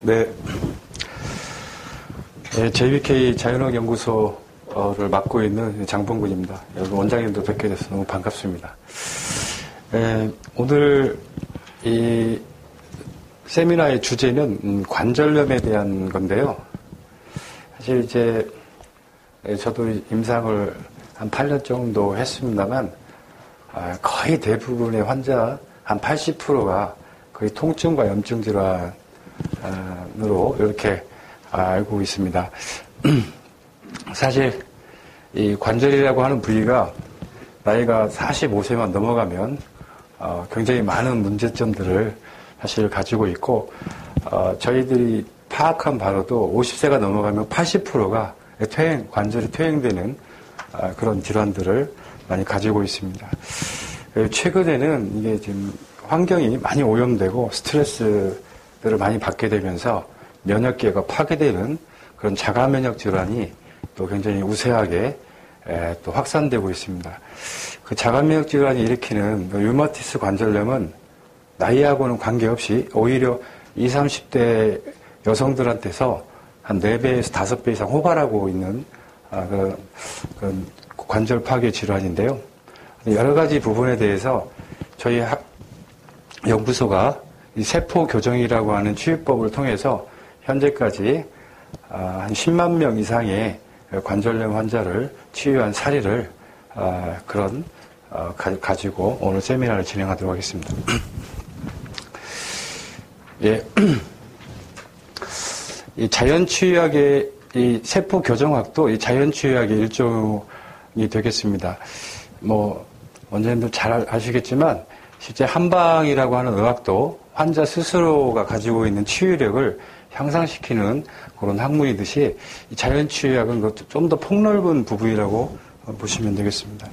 네. JBK 자연학연구소를 맡고 있는 장봉근입니다. 여러분 원장님도 뵙게 돼서 너무 반갑습니다. 오늘 이 세미나의 주제는 관절염에 대한 건데요. 사실 이제 저도 임상을 한 8년 정도 했습니다만 거의 대부분의 환자 한 80%가 거의 통증과 염증 질환으로 이렇게 알고 있습니다. 사실 이 관절이라고 하는 부위가 나이가 45세만 넘어가면 굉장히 많은 문제점들을 사실 가지고 있고 저희들이 파악한 바로도 50세가 넘어가면 80%가 관절이 퇴행되는 그런 질환들을 많이 가지고 있습니다. 최근에는 이게 지금 환경이 많이 오염되고 스트레스들을 많이 받게 되면서 면역계가 파괴되는 그런 자가면역 질환이 또 굉장히 우세하게 또 확산되고 있습니다. 그 자가면역 질환이 일으키는 류마티스 관절염은 나이하고는 관계없이 오히려 20, 30대 여성들한테서 한 4배에서 5배 이상 호발하고 있는 그런 관절 파괴 질환인데요. 여러 가지 부분에 대해서 저희 연구소가 이 세포 교정이라고 하는 치유법을 통해서 현재까지 한 10만 명 이상의 관절염 환자를 치유한 사례를 가지고 오늘 세미나를 진행하도록 하겠습니다. 예. 이 자연치유학의 이 세포 교정학도 이 자연치유학의 일종이 되겠습니다. 원장님도 잘 아시겠지만 실제 한방이라고 하는 의학도 환자 스스로가 가지고 있는 치유력을 향상시키는 그런 학문이듯이 이 자연치유학은 좀 더 폭넓은 부분이라고 보시면 되겠습니다.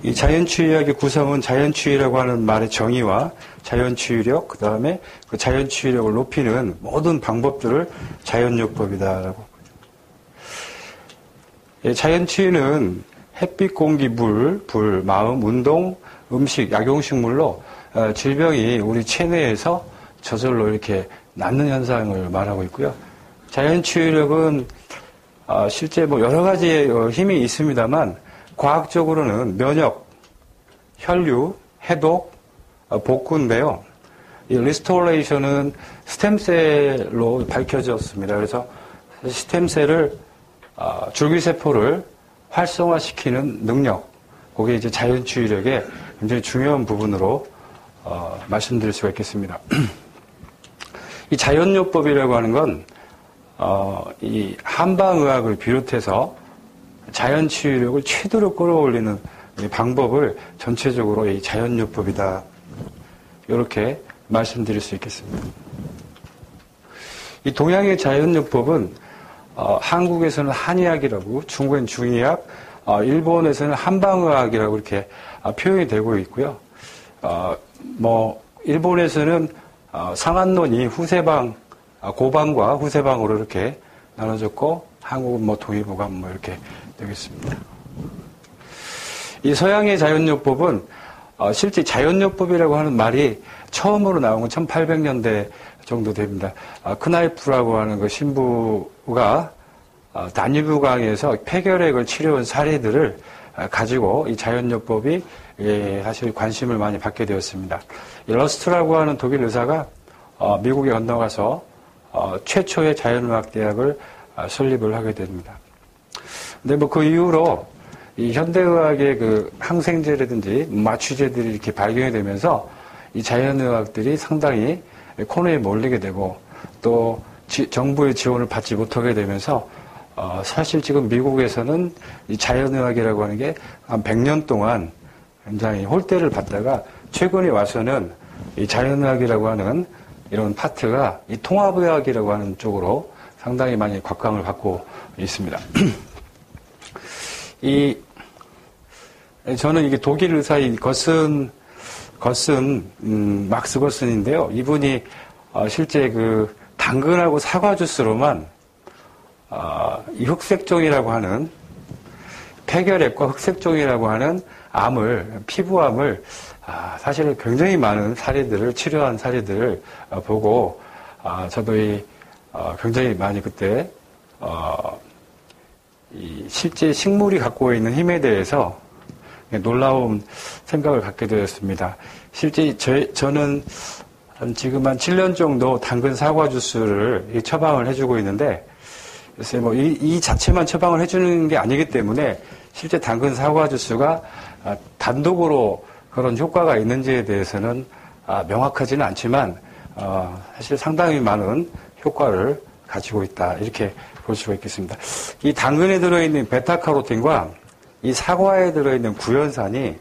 이 자연치유학의 구성은 자연치유라고 하는 말의 정의와 자연치유력, 그 다음에 그 자연치유력을 높이는 모든 방법들을 자연요법이다라고. 자연치유는 햇빛, 공기, 불, 마음, 운동, 음식, 약용식물로 질병이 우리 체내에서 저절로 이렇게 낫는 현상을 말하고 있고요. 자연치유력은 실제 여러 가지의 힘이 있습니다만 과학적으로는 면역, 혈류, 해독, 복구인데요. 이 리스토레이션은 스템셀로 밝혀졌습니다. 그래서 스템셀을 줄기세포를 활성화시키는 능력, 그게 이제 자연치유력의 굉장히 중요한 부분으로 말씀드릴 수가 있겠습니다. 이 자연요법이라고 하는 건 이 한방의학을 비롯해서 자연치유력을 최대로 끌어올리는 이 방법을 전체적으로 이 자연요법이다. 이렇게 말씀드릴 수 있겠습니다. 이 동양의 자연요법은 한국에서는 한의학이라고, 중국엔 중의학, 일본에서는 한방의학이라고 이렇게 표현이 되고 있고요. 일본에서는 상한론이 고방과 후세방으로 이렇게 나눠졌고, 한국은 동의보감 이렇게 되겠습니다. 이 서양의 자연요법은 실제 자연요법이라고 하는 말이 처음으로 나온 건 1800년대 정도 됩니다. 크나이프라고 하는 그 신부가 다뉴브강에서 폐결핵을 치료한 사례들을 가지고 이 자연요법이 사실 관심을 많이 받게 되었습니다. 러스트라고 하는 독일 의사가 미국에 건너가서 최초의 자연의학대학을 설립을 하게 됩니다. 근데 그 이후로 이 현대의학의 그 항생제라든지 마취제들이 이렇게 발견이 되면서 이 자연의학들이 상당히 코너에 몰리게 되고 또 정부의 지원을 받지 못하게 되면서 사실 지금 미국에서는 이 자연의학이라고 하는 게 한 100년 동안 굉장히 홀대를 받다가 최근에 와서는 이 자연의학이라고 하는 이런 파트가 이 통합의학이라고 하는 쪽으로 상당히 많이 곽광을 받고 있습니다. 저는 이게 독일 의사인 막스 거슨인데요. 이분이 실제 그 당근하고 사과 주스로만 이 흑색종이라고 하는 폐결핵과 흑색종이라고 하는 피부암을 사실 굉장히 많은 사례들을 치료한 사례들을 보고 저도 이 굉장히 많이 그때 이 실제 식물이 갖고 있는 힘에 대해서 놀라운 생각을 갖게 되었습니다. 실제 저는 지금 한 7년 정도 당근 사과 주스를 처방을 해주고 있는데, 글쎄 뭐 이 자체만 처방을 해주는 게 아니기 때문에 실제 당근 사과 주스가 단독으로 그런 효과가 있는지에 대해서는 명확하지는 않지만 사실 상당히 많은 효과를 가지고 있다, 이렇게 볼 수가 있겠습니다. 이 당근에 들어있는 베타카로틴과 이 사과에 들어있는 구연산이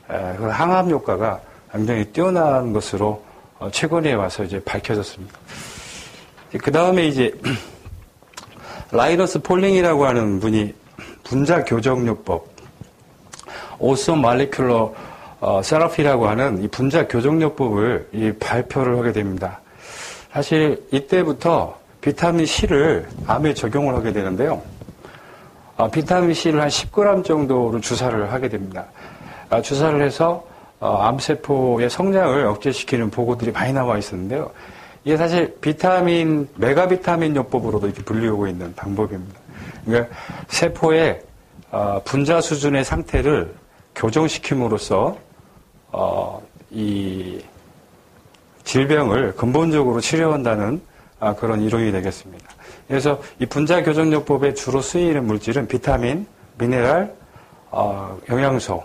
그 항암 효과가 굉장히 뛰어난 것으로 최근에 와서 이제 밝혀졌습니다. 그 다음에 이제 라이너스 폴링이라고 하는 분이 분자 교정요법, 오소 말리큘러 세라피라고 하는 이 분자 교정요법을 이 발표를 하게 됩니다. 사실 이때부터 비타민 C를 암에 적용을 하게 되는데요. 비타민 C를 한 10g 정도로 주사를 하게 됩니다. 주사를 해서 암세포의 성장을 억제시키는 보고들이 많이 나와 있었는데요. 이게 사실 메가비타민 요법으로도 이렇게 불리우고 있는 방법입니다. 그러니까 세포의 분자 수준의 상태를 교정시킴으로써 이 질병을 근본적으로 치료한다는 그런 이론이 되겠습니다. 그래서 이 분자 교정요법에 주로 쓰이는 물질은 비타민, 미네랄, 영양소,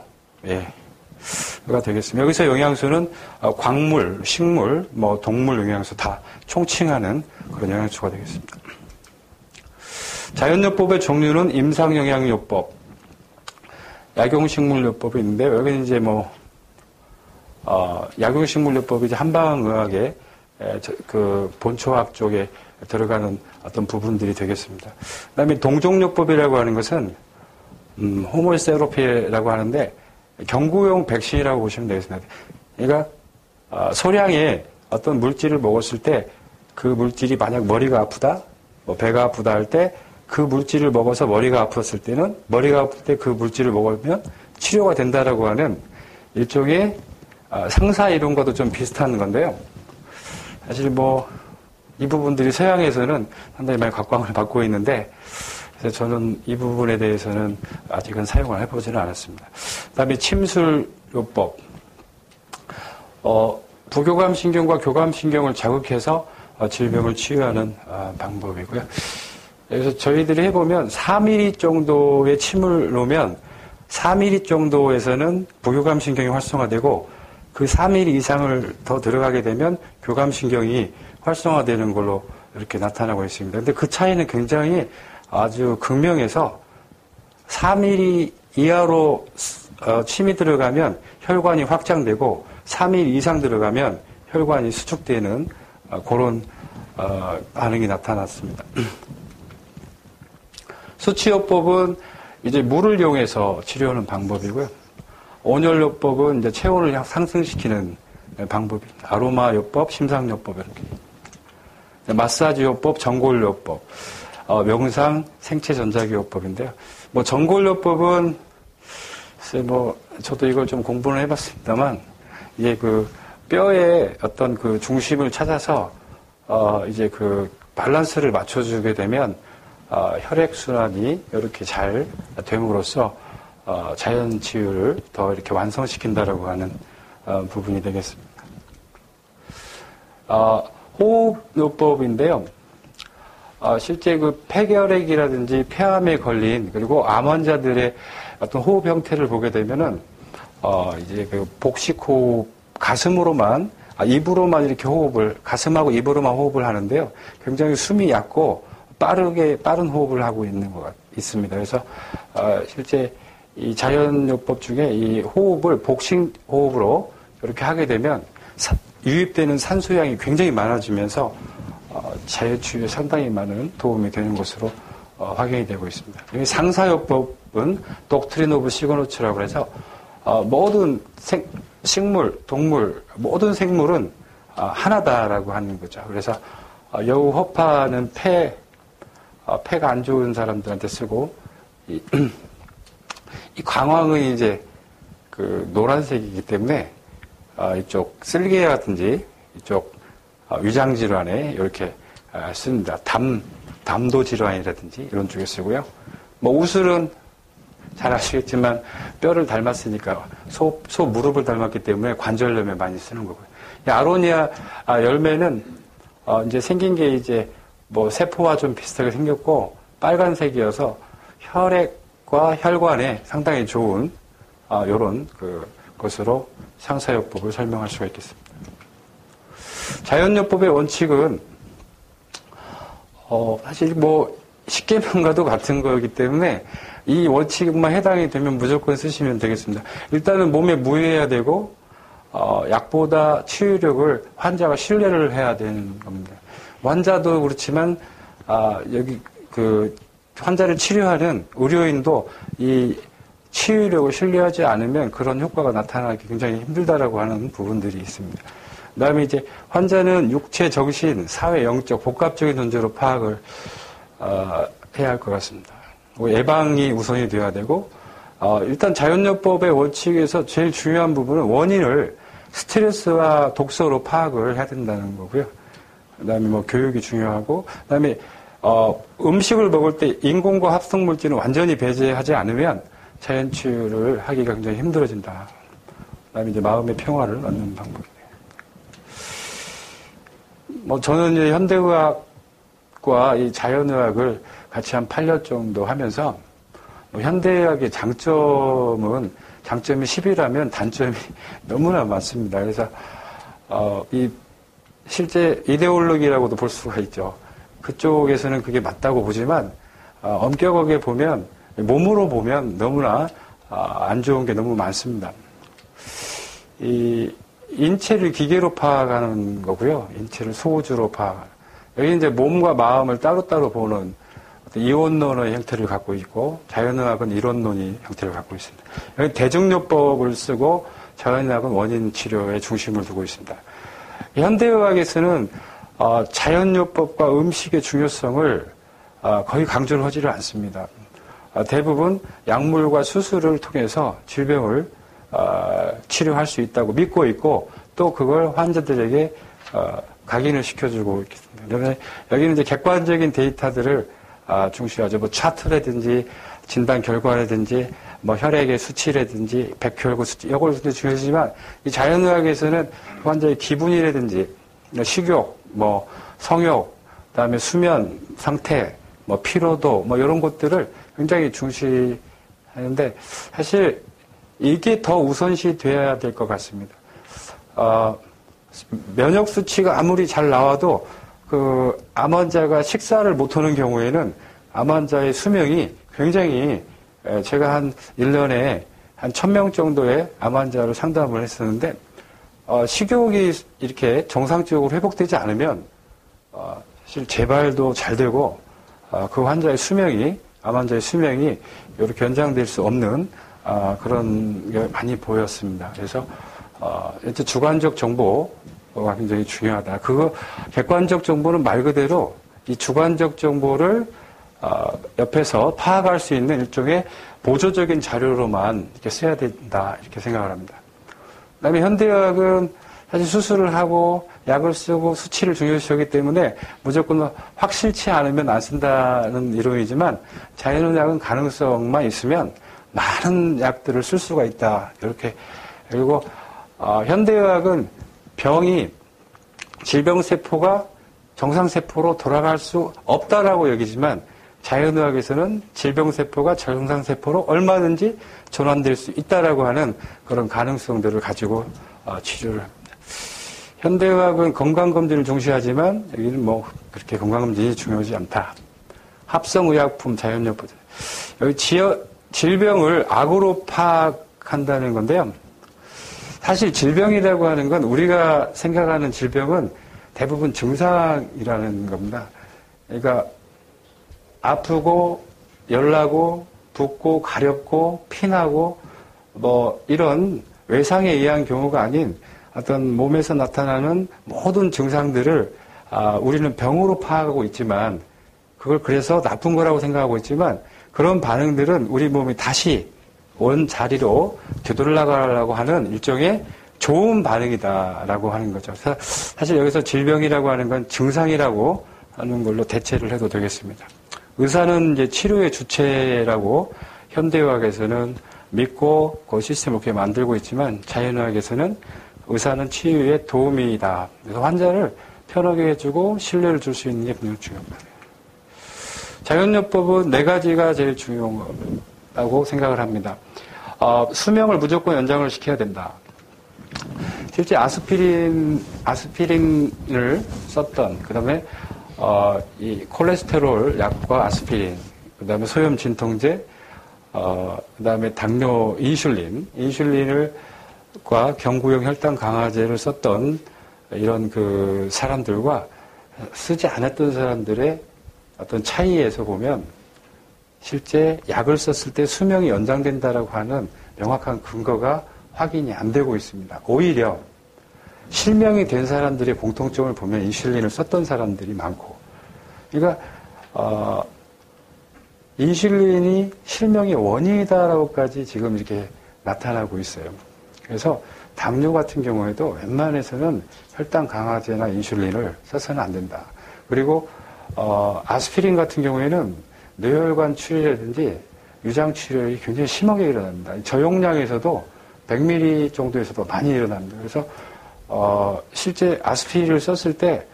가 되겠습니다. 여기서 영양소는 광물, 식물, 동물 영양소 다 총칭하는 그런 영양소가 되겠습니다. 자연요법의 종류는 임상영양요법, 약용식물요법이 있는데, 여기는 이제 약용식물요법이 이제 한방의학의 그 본초학 쪽에 들어가는 어떤 부분들이 되겠습니다. 그 다음에 동종요법이라고 하는 것은, 호모세로피라고 하는데, 경구용 백신이라고 보시면 되겠습니다. 그러니까, 소량의 어떤 물질을 먹었을 때, 그 물질이 만약 머리가 아프다, 배가 아프다 할 때, 그 물질을 먹어서 머리가 아팠을 때는, 머리가 아플 때 그 물질을 먹으면 치료가 된다라고 하는 일종의 상사 이론과도 좀 비슷한 건데요. 사실 이 부분들이 서양에서는 상당히 많이 각광을 받고 있는데, 그래서 저는 이 부분에 대해서는 아직은 사용을 해보지는 않았습니다. 그 다음에 침술요법. 부교감신경과 교감신경을 자극해서 질병을 치유하는 방법이고요. 그래서 저희들이 해보면 4mm 정도의 침을 놓으면 4mm 정도에서는 부교감신경이 활성화되고 그 4mm 이상을 더 들어가게 되면 교감신경이 활성화되는 걸로 이렇게 나타나고 있습니다. 근데 그 차이는 굉장히 아주 극명해서 4mm 이하로 침이 들어가면 혈관이 확장되고 3mm 이상 들어가면 혈관이 수축되는 그런 반응이 나타났습니다. 수치요법은 이제 물을 이용해서 치료하는 방법이고요. 온열요법은 이제 체온을 상승시키는 방법입니다. 아로마요법, 심상요법 이렇게. 마사지요법, 전골요법, 명상, 생체 전자기요법인데요. 전골요법은 글쎄 저도 이걸 좀 공부를 해봤습니다만 이게 그 뼈의 어떤 그 중심을 찾아서 이제 그 밸런스를 맞춰주게 되면 혈액순환이 이렇게 잘 됨으로써 자연 치유를 더 이렇게 완성시킨다라고 하는 부분이 되겠습니다. 호흡요법인데요. 실제 그 폐결핵이라든지 폐암에 걸린 그리고 암 환자들의 어떤 호흡 형태를 보게 되면은 이제 그 복식호흡 가슴으로만 입으로만 이렇게 가슴하고 입으로만 호흡을 하는데요. 굉장히 숨이 얕고 빠른 호흡을 하고 있습니다. 그래서 실제 이 자연요법 중에 이 호흡을 복식호흡으로 이렇게 하게 되면 유입되는 산소량이 굉장히 많아지면서 자연치유에 상당히 많은 도움이 되는 것으로 확인이 되고 있습니다. 상사요법은 독트린 오브 시그너처라고 해서 모든 식물, 동물, 모든 생물은 하나다라고 하는 거죠. 그래서 여우 허파는 폐가 안 좋은 사람들한테 쓰고 이 광황은 이제 그 노란색이기 때문에 이쪽 쓸개 같은지 이쪽 위장 질환에 이렇게 씁니다. 담도 질환이라든지 이런 쪽에 쓰고요. 뭐 우슬은 잘 아시겠지만 뼈를 닮았으니까 소 무릎을 닮았기 때문에 관절염에 많이 쓰는 거고요. 아로니아 열매는 이제 생긴 게 이제 뭐 세포와 좀 비슷하게 생겼고 빨간색이어서 혈액과 혈관에 상당히 좋은 요런 것으로 상사요법을 설명할 수가 있겠습니다. 자연요법의 원칙은 사실 뭐 십계명과도 같은 거기 때문에 이 원칙만 해당이 되면 무조건 쓰시면 되겠습니다. 일단은 몸에 무해해야 되고 약보다 치유력을 환자가 신뢰를 해야 되는 겁니다. 환자도 그렇지만 여기 환자를 치료하는 의료인도 이 치유력을 신뢰하지 않으면 그런 효과가 나타나기 굉장히 힘들다라고 하는 부분들이 있습니다. 그다음에 이제 환자는 육체, 정신, 사회, 영적, 복합적인 존재로 파악을 해야 할 것 같습니다. 예방이 우선이 되어야 되고 일단 자연요법의 원칙에서 제일 중요한 부분은 원인을 스트레스와 독소로 파악을 해야 된다는 거고요. 그다음에 뭐 교육이 중요하고 그다음에 음식을 먹을 때 인공과 합성물질은 완전히 배제하지 않으면 자연치유를 하기가 굉장히 힘들어진다. 그다음에 이제 마음의 평화를 얻는 방법이네요. 뭐 저는 이제 현대의학과 이 자연의학을 같이 한 8년 정도 하면서 현대의학의 장점이 10이라면 단점이 너무나 많습니다. 그래서 이 실제 이데올로기라고도 볼 수가 있죠. 그쪽에서는 그게 맞다고 보지만 엄격하게 보면 몸으로 보면 너무나 안 좋은 게 너무 많습니다. 이 인체를 기계로 파악하는 거고요. 인체를 소우주로 파악하는. 여기 이제 몸과 마음을 따로따로 보는 이원론의 형태를 갖고 있고 자연의학은 이론론의 형태를 갖고 있습니다. 여기 대증요법을 쓰고 자연의학은 원인 치료에 중심을 두고 있습니다. 현대의학에서는 자연요법과 음식의 중요성을 거의 강조를 하지를 않습니다. 대부분 약물과 수술을 통해서 질병을 치료할 수 있다고 믿고 있고 또 그걸 환자들에게 각인을 시켜주고 있겠습니다. 그러면 여기는 이제 객관적인 데이터들을 중시하죠. 뭐 차트라든지 진단 결과라든지 뭐 혈액의 수치라든지 백혈구 수치 이걸 중요하지만 이 자연의학에서는 환자의 기분이라든지 식욕, 뭐 성욕, 그다음에 수면 상태, 뭐 피로도 뭐 이런 것들을 굉장히 중시하는데 사실 이게 더 우선시 돼야 될 것 같습니다. 면역 수치가 아무리 잘 나와도 암 환자가 식사를 못하는 경우에는 암 환자의 수명이 굉장히 제가 한 1년에 한 1000명 정도의 암 환자를 상담을 했었는데 식욕이 이렇게 정상적으로 회복되지 않으면 사실 재발도 잘 되고 그 환자의 수명이 암 환자의 수명이 이렇게 연장될 수 없는 그런 게 많이 보였습니다. 그래서 일단 주관적 정보가 굉장히 중요하다. 그거 객관적 정보는 말 그대로 이 주관적 정보를 옆에서 파악할 수 있는 일종의 보조적인 자료로만 이렇게 써야 된다 이렇게 생각을 합니다. 그다음에 현대의학은 사실 수술을 하고 약을 쓰고 수치를 중요시하기 때문에 무조건 확실치 않으면 안 쓴다는 이론이지만 자연의학은 가능성만 있으면 많은 약들을 쓸 수가 있다. 이렇게. 그리고 현대의학은 병이 질병세포가 정상세포로 돌아갈 수 없다라고 여기지만 자연의학에서는 질병세포가 정상세포로 얼마든지 전환될 수 있다라고 하는 그런 가능성들을 가지고 치료를 합니다. 현대의학은 건강검진을 중시하지만 여기는 뭐 그렇게 건강검진이 중요하지 않다. 합성의약품, 자연요법. 여기 질병을 악으로 파악한다는 건데요. 사실 질병이라고 하는 건 우리가 생각하는 질병은 대부분 증상이라는 겁니다. 그러니까 아프고 열나고 붓고 가렵고 피나고 뭐 이런 외상에 의한 경우가 아닌 어떤 몸에서 나타나는 모든 증상들을 우리는 병으로 파악하고 있지만 그걸 그래서 나쁜 거라고 생각하고 있지만 그런 반응들은 우리 몸이 다시 원 자리로 되돌아가려고 하는 일종의 좋은 반응이다라고 하는 거죠. 사실 여기서 질병이라고 하는 건 증상이라고 하는 걸로 대체를 해도 되겠습니다. 의사는 이제 치료의 주체라고 현대의학에서는 믿고 그 시스템을 그렇게 만들고 있지만 자연의학에서는 의사는 치유에 도움이다. 그래서 환자를 편하게 해주고 신뢰를 줄 수 있는 게 굉장히 중요합니다. 자연요법은 4가지가 제일 중요하다고 생각을 합니다. 수명을 무조건 연장을 시켜야 된다. 실제 아스피린을 썼던, 그 다음에 이 콜레스테롤 약과 아스피린, 그 다음에 소염 진통제, 그 다음에 당뇨 인슐린과 경구용 혈당 강화제를 썼던 이런 그 사람들과 쓰지 않았던 사람들의 어떤 차이에서 보면 실제 약을 썼을 때 수명이 연장된다라고 하는 명확한 근거가 확인이 안 되고 있습니다. 오히려 실명이 된 사람들의 공통점을 보면 인슐린을 썼던 사람들이 많고, 그러니까 인슐린이 실명의 원인이다라고까지 지금 이렇게 나타나고 있어요. 그래서 당뇨 같은 경우에도 웬만해서는 혈당 강화제나 인슐린을 써서는 안 된다. 그리고 아스피린 같은 경우에는 뇌혈관 출혈이라든지 유장 출혈이 굉장히 심하게 일어납니다. 저용량에서도 100ml 정도에서도 많이 일어납니다. 그래서 실제 아스피린을 썼을 때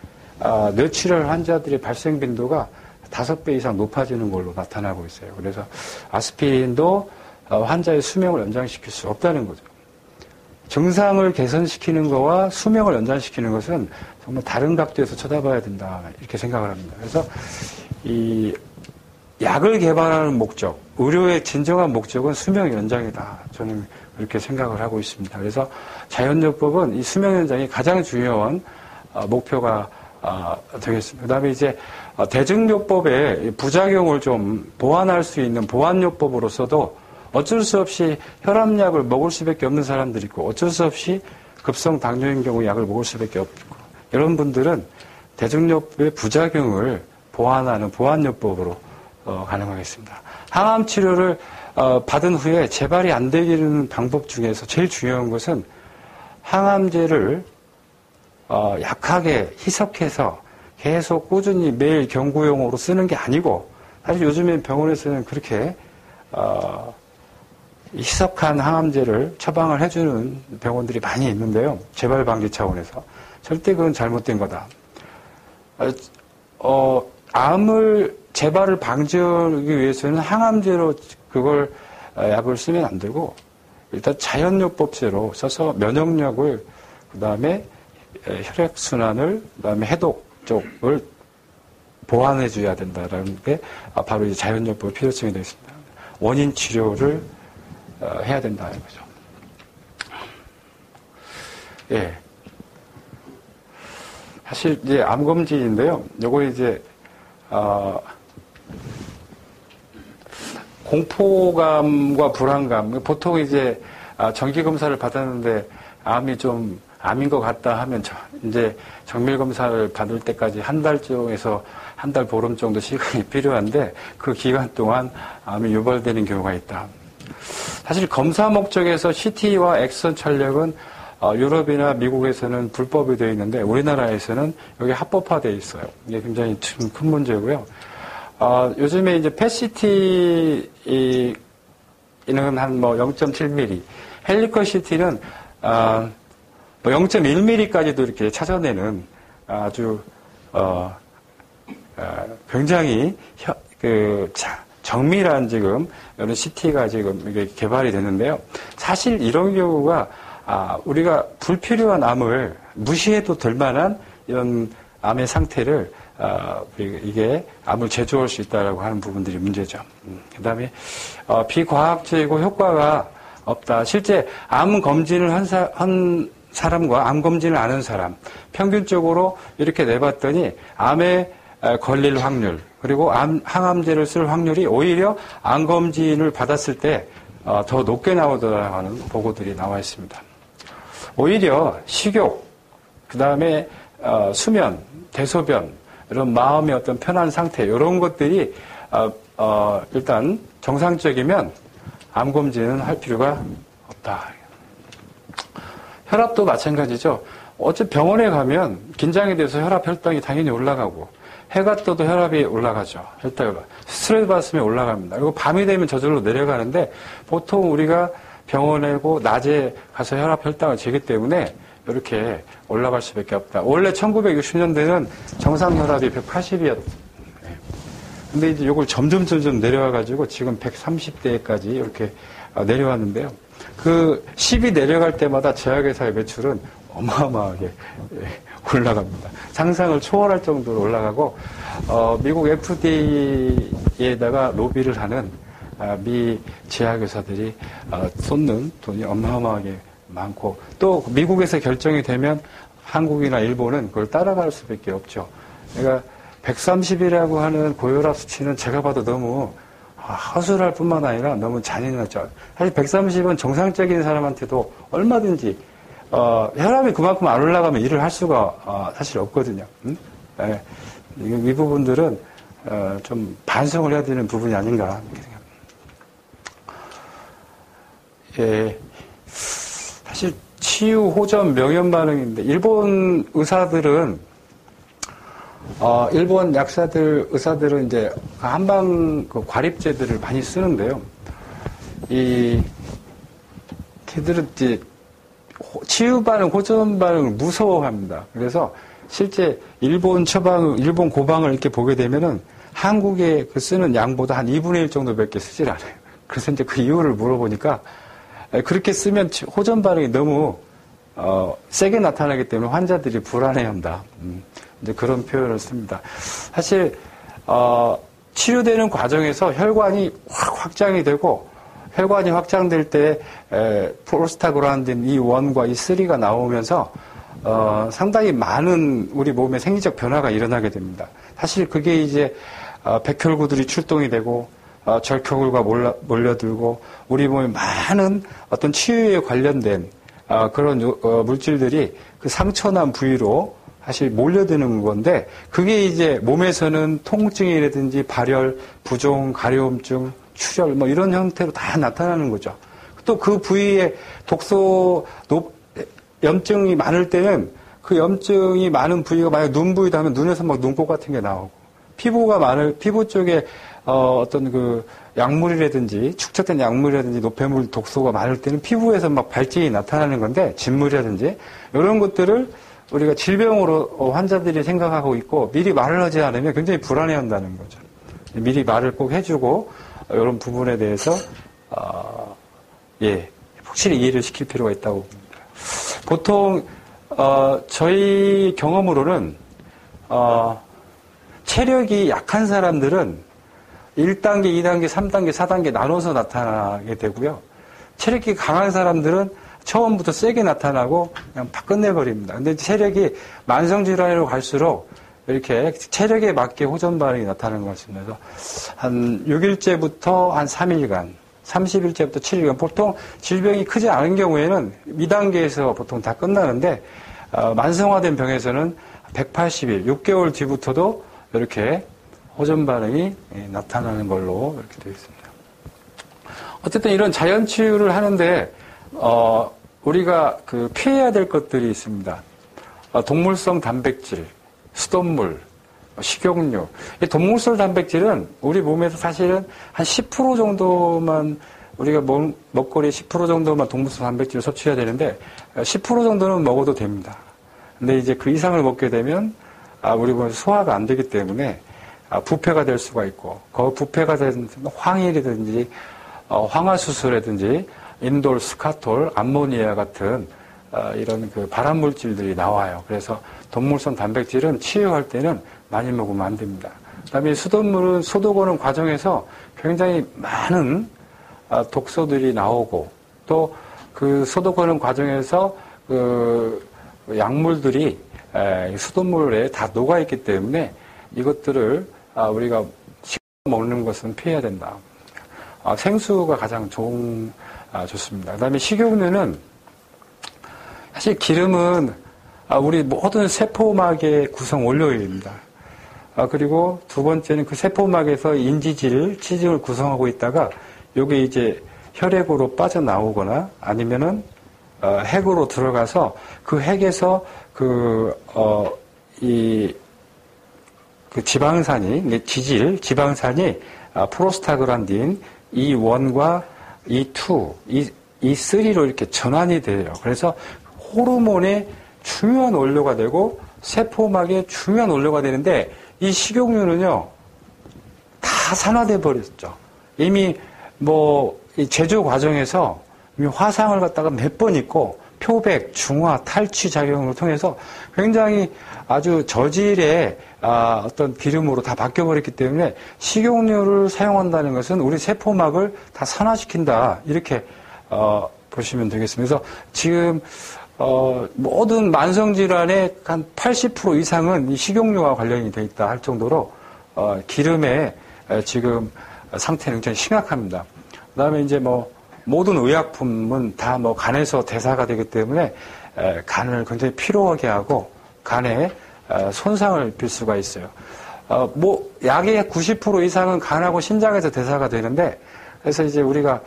뇌출혈 환자들의 발생 빈도가 5배 이상 높아지는 걸로 나타나고 있어요. 그래서 아스피린도 환자의 수명을 연장시킬 수 없다는 거죠. 증상을 개선시키는 거와 수명을 연장시키는 것은 정말 다른 각도에서 쳐다봐야 된다, 이렇게 생각을 합니다. 그래서 이 약을 개발하는 목적, 의료의 진정한 목적은 수명 연장이다. 저는 그렇게 생각을 하고 있습니다. 그래서 자연요법은 이 수명 연장이 가장 중요한 목표가 되겠습니다. 그 다음에 이제 대증요법의 부작용을 좀 보완할 수 있는 보완요법으로서도 어쩔 수 없이 혈압약을 먹을 수밖에 없는 사람들이 있고, 어쩔 수 없이 급성 당뇨인 경우 약을 먹을 수밖에 없고, 이런 분들은 대증요법의 부작용을 보완하는 보완요법으로 가능하겠습니다. 항암 치료를 받은 후에 재발이 안 되는 방법 중에서 제일 중요한 것은 항암제를 약하게 희석해서 계속 꾸준히 매일 경구용으로 쓰는 게 아니고, 사실 요즘엔 병원에서는 그렇게 희석한 항암제를 처방을 해주는 병원들이 많이 있는데요. 재발 방지 차원에서. 절대 그건 잘못된 거다. 암을 재발을 방지하기 위해서는 항암제로 그걸 약을 쓰면 안 되고, 일단 자연요법제로 써서 면역력을, 그 다음에 혈액순환을, 그 다음에 해독 쪽을 보완해줘야 된다라는 게 바로 이 자연요법의 필요성이 되어 있습니다. 원인 치료를 해야 된다는 거죠. 예. 사실 이제 암검진인데요. 요거 이제 공포감과 불안감. 보통 이제 정기 검사를 받았는데 암이 좀 암인 것 같다 하면 이제 정밀 검사를 받을 때까지 한 달 정에서 한 달 보름 정도 시간이 필요한데, 그 기간 동안 암이 유발되는 경우가 있다. 사실 검사 목적에서 CT와 엑선 촬영은 유럽이나 미국에서는 불법이 되어 있는데 우리나라에서는 여기 합법화되어 있어요. 이게 굉장히 큰 문제고요. 요즘에 이제 PET-CT는 한 0.7mm, 헬리컬 CT는 0.1mm까지도 이렇게 찾아내는 아주 굉장히 정밀한 지금 이런 CT가 지금 이게 개발이 됐는데요. 사실 이런 경우가 우리가 불필요한 암을 무시해도 될 만한 이런 암의 상태를 이게 암을 제조할 수 있다라고 하는 부분들이 문제죠. 그다음에 비과학적이고 효과가 없다. 실제 암 검진을 한 사람과 암 검진을 안 한 사람 평균적으로 이렇게 내봤더니 암에 걸릴 확률, 그리고 항암제를 쓸 확률이 오히려 암 검진을 받았을 때 더 높게 나오더라는 하는 보고들이 나와 있습니다. 오히려 식욕, 그 다음에 수면, 대소변, 이런 마음의 어떤 편한 상태, 이런 것들이 일단 정상적이면 암 검진은 할 필요가 없다. 혈압도 마찬가지죠. 어째 병원에 가면 긴장이 돼서 혈압, 혈당이 당연히 올라가고 해가 떠도 혈압이 올라가죠. 혈당이 올라가. 스트레스 받으면 올라갑니다. 그리고 밤이 되면 저절로 내려가는데 보통 우리가 병원에고 낮에 가서 혈압, 혈당을 재기 때문에 이렇게 올라갈 수밖에 없다. 원래 1960년대는 정상 혈압이 180이었. 근데 이제 이걸 점점 내려와가지고 지금 130대까지 이렇게 내려왔는데요. 그 10이 내려갈 때마다 제약회사의 매출은 어마어마하게 올라갑니다. 상상을 초월할 정도로 올라가고 미국 FDA에다가 로비를 하는 미 제약회사들이 쏟는 돈이 어마어마하게 많고 또 미국에서 결정이 되면 한국이나 일본은 그걸 따라갈 수밖에 없죠. 그러니까 130이라고 하는 고혈압 수치는 제가 봐도 너무 허술할 뿐만 아니라 너무 잔인하죠. 사실 130은 정상적인 사람한테도 얼마든지 혈압이 그만큼 안 올라가면 일을 할 수가 사실 없거든요. 네. 이 부분들은 좀 반성을 해야 되는 부분이 아닌가 이렇게 생각합니다. 예. 사실 치유, 호전, 명현 반응인데 일본 의사들은 일본 의사들은 이제 한방 과립제들을 많이 쓰는데요. 걔들은 이제 치유 반응, 호전 반응을 무서워합니다. 그래서 실제 일본 고방을 이렇게 보게 되면은 한국에 쓰는 양보다 한 2분의 1 정도밖에 쓰질 않아요. 그래서 이제 그 이유를 물어보니까 그렇게 쓰면 호전 반응이 너무 세게 나타나기 때문에 환자들이 불안해한다. 이제 그런 표현을 씁니다. 사실 치료되는 과정에서 혈관이 확장이 되고 혈관이 확장될 때 프로스타글란딘 E1과 E3가 나오면서 상당히 많은 우리 몸에 생리적 변화가 일어나게 됩니다. 사실 그게 이제 백혈구들이 출동이 되고 절혈구가 몰려들고 우리 몸에 많은 어떤 치유에 관련된 그런 물질들이 그 상처난 부위로 사실 몰려드는 건데 그게 이제 몸에서는 통증이라든지 발열, 부종, 가려움증, 출혈 뭐 이런 형태로 다 나타나는 거죠. 또 그 부위에 염증이 많을 때는 그 염증이 많은 부위가 만약 눈 부위다 하면 눈에서 막 눈곱 같은 게 나오고 피부 쪽에 어떤 그 약물이라든지 축적된 약물이라든지 노폐물 독소가 많을 때는 피부에서 막 발진이 나타나는 건데 진물이라든지 이런 것들을 우리가 질병으로 환자들이 생각하고 있고 미리 말을 하지 않으면 굉장히 불안해한다는 거죠. 미리 말을 꼭 해주고 이런 부분에 대해서 확실히 이해를 시킬 필요가 있다고 봅니다. 보통 저희 경험으로는 체력이 약한 사람들은 1단계, 2단계, 3단계, 4단계 나눠서 나타나게 되고요. 체력이 강한 사람들은 처음부터 세게 나타나고 그냥 팍 끝내버립니다. 근데 체력이 만성질환으로 갈수록 이렇게 체력에 맞게 호전 반응이 나타나는 것 같습니다. 한 6일째부터 한 3일간, 30일째부터 7일간, 보통 질병이 크지 않은 경우에는 2단계에서 보통 다 끝나는데, 만성화된 병에서는 180일, 6개월 뒤부터도 이렇게 호전 반응이 나타나는 걸로 이렇게 되어 있습니다. 어쨌든 이런 자연 치유를 하는데, 우리가 피해야 될 것들이 있습니다. 동물성 단백질, 수돗물, 식용유. 이 동물성 단백질은 우리 몸에서 사실은 한 10% 정도만 우리가 먹거리 10% 정도만 동물성 단백질을 섭취해야 되는데 10% 정도는 먹어도 됩니다. 근데 이제 그 이상을 먹게 되면 우리 몸에서 소화가 안 되기 때문에 부패가 될 수가 있고 그 부패가 된 황이라든지 황화수소라든지 인돌, 스카톨, 암모니아 같은 이런 그 발암 물질들이 나와요. 그래서 동물성 단백질은 치유할 때는 많이 먹으면 안 됩니다. 그다음에 수돗물은 소독하는 과정에서 굉장히 많은 독소들이 나오고 또 그 소독하는 과정에서 그 약물들이 수돗물에 다 녹아 있기 때문에 이것들을 우리가 먹는 것은 피해야 된다. 생수가 가장 좋습니다. 그다음에 식용유는 사실 기름은 우리 모든 세포막의 구성 원료입니다. 그리고 두 번째는 그 세포막에서 인지질, 치질을 구성하고 있다가 이게 이제 혈액으로 빠져나오거나 아니면은 핵으로 들어가서 그 핵에서 지방산이, 지방산이 프로스타글란딘 E1과 E2, E3로 이렇게 전환이 돼요. 그래서 호르몬의 중요한 원료가 되고 세포막의 중요한 원료가 되는데 이 식용유는요, 다 산화돼 버렸죠. 이미 이 제조 과정에서 이미 화상을 갖다가 몇 번 입고 표백, 중화, 탈취 작용을 통해서 굉장히 아주 저질의 어떤 기름으로 다 바뀌어버렸기 때문에 식용유를 사용한다는 것은 우리 세포막을 다 산화시킨다. 이렇게 보시면 되겠습니다. 그래서 지금 모든 만성질환의 한 80% 이상은 이 식용유와 관련이 돼 있다 할 정도로 기름의 지금 상태는 굉장히 심각합니다. 그 다음에 이제 모든 의약품은 다 간에서 대사가 되기 때문에 간을 굉장히 피로하게 하고 간에 손상을 줄 수가 있어요. 약의 90% 이상은 간하고 신장에서 대사가 되는데, 그래서 이제 우리가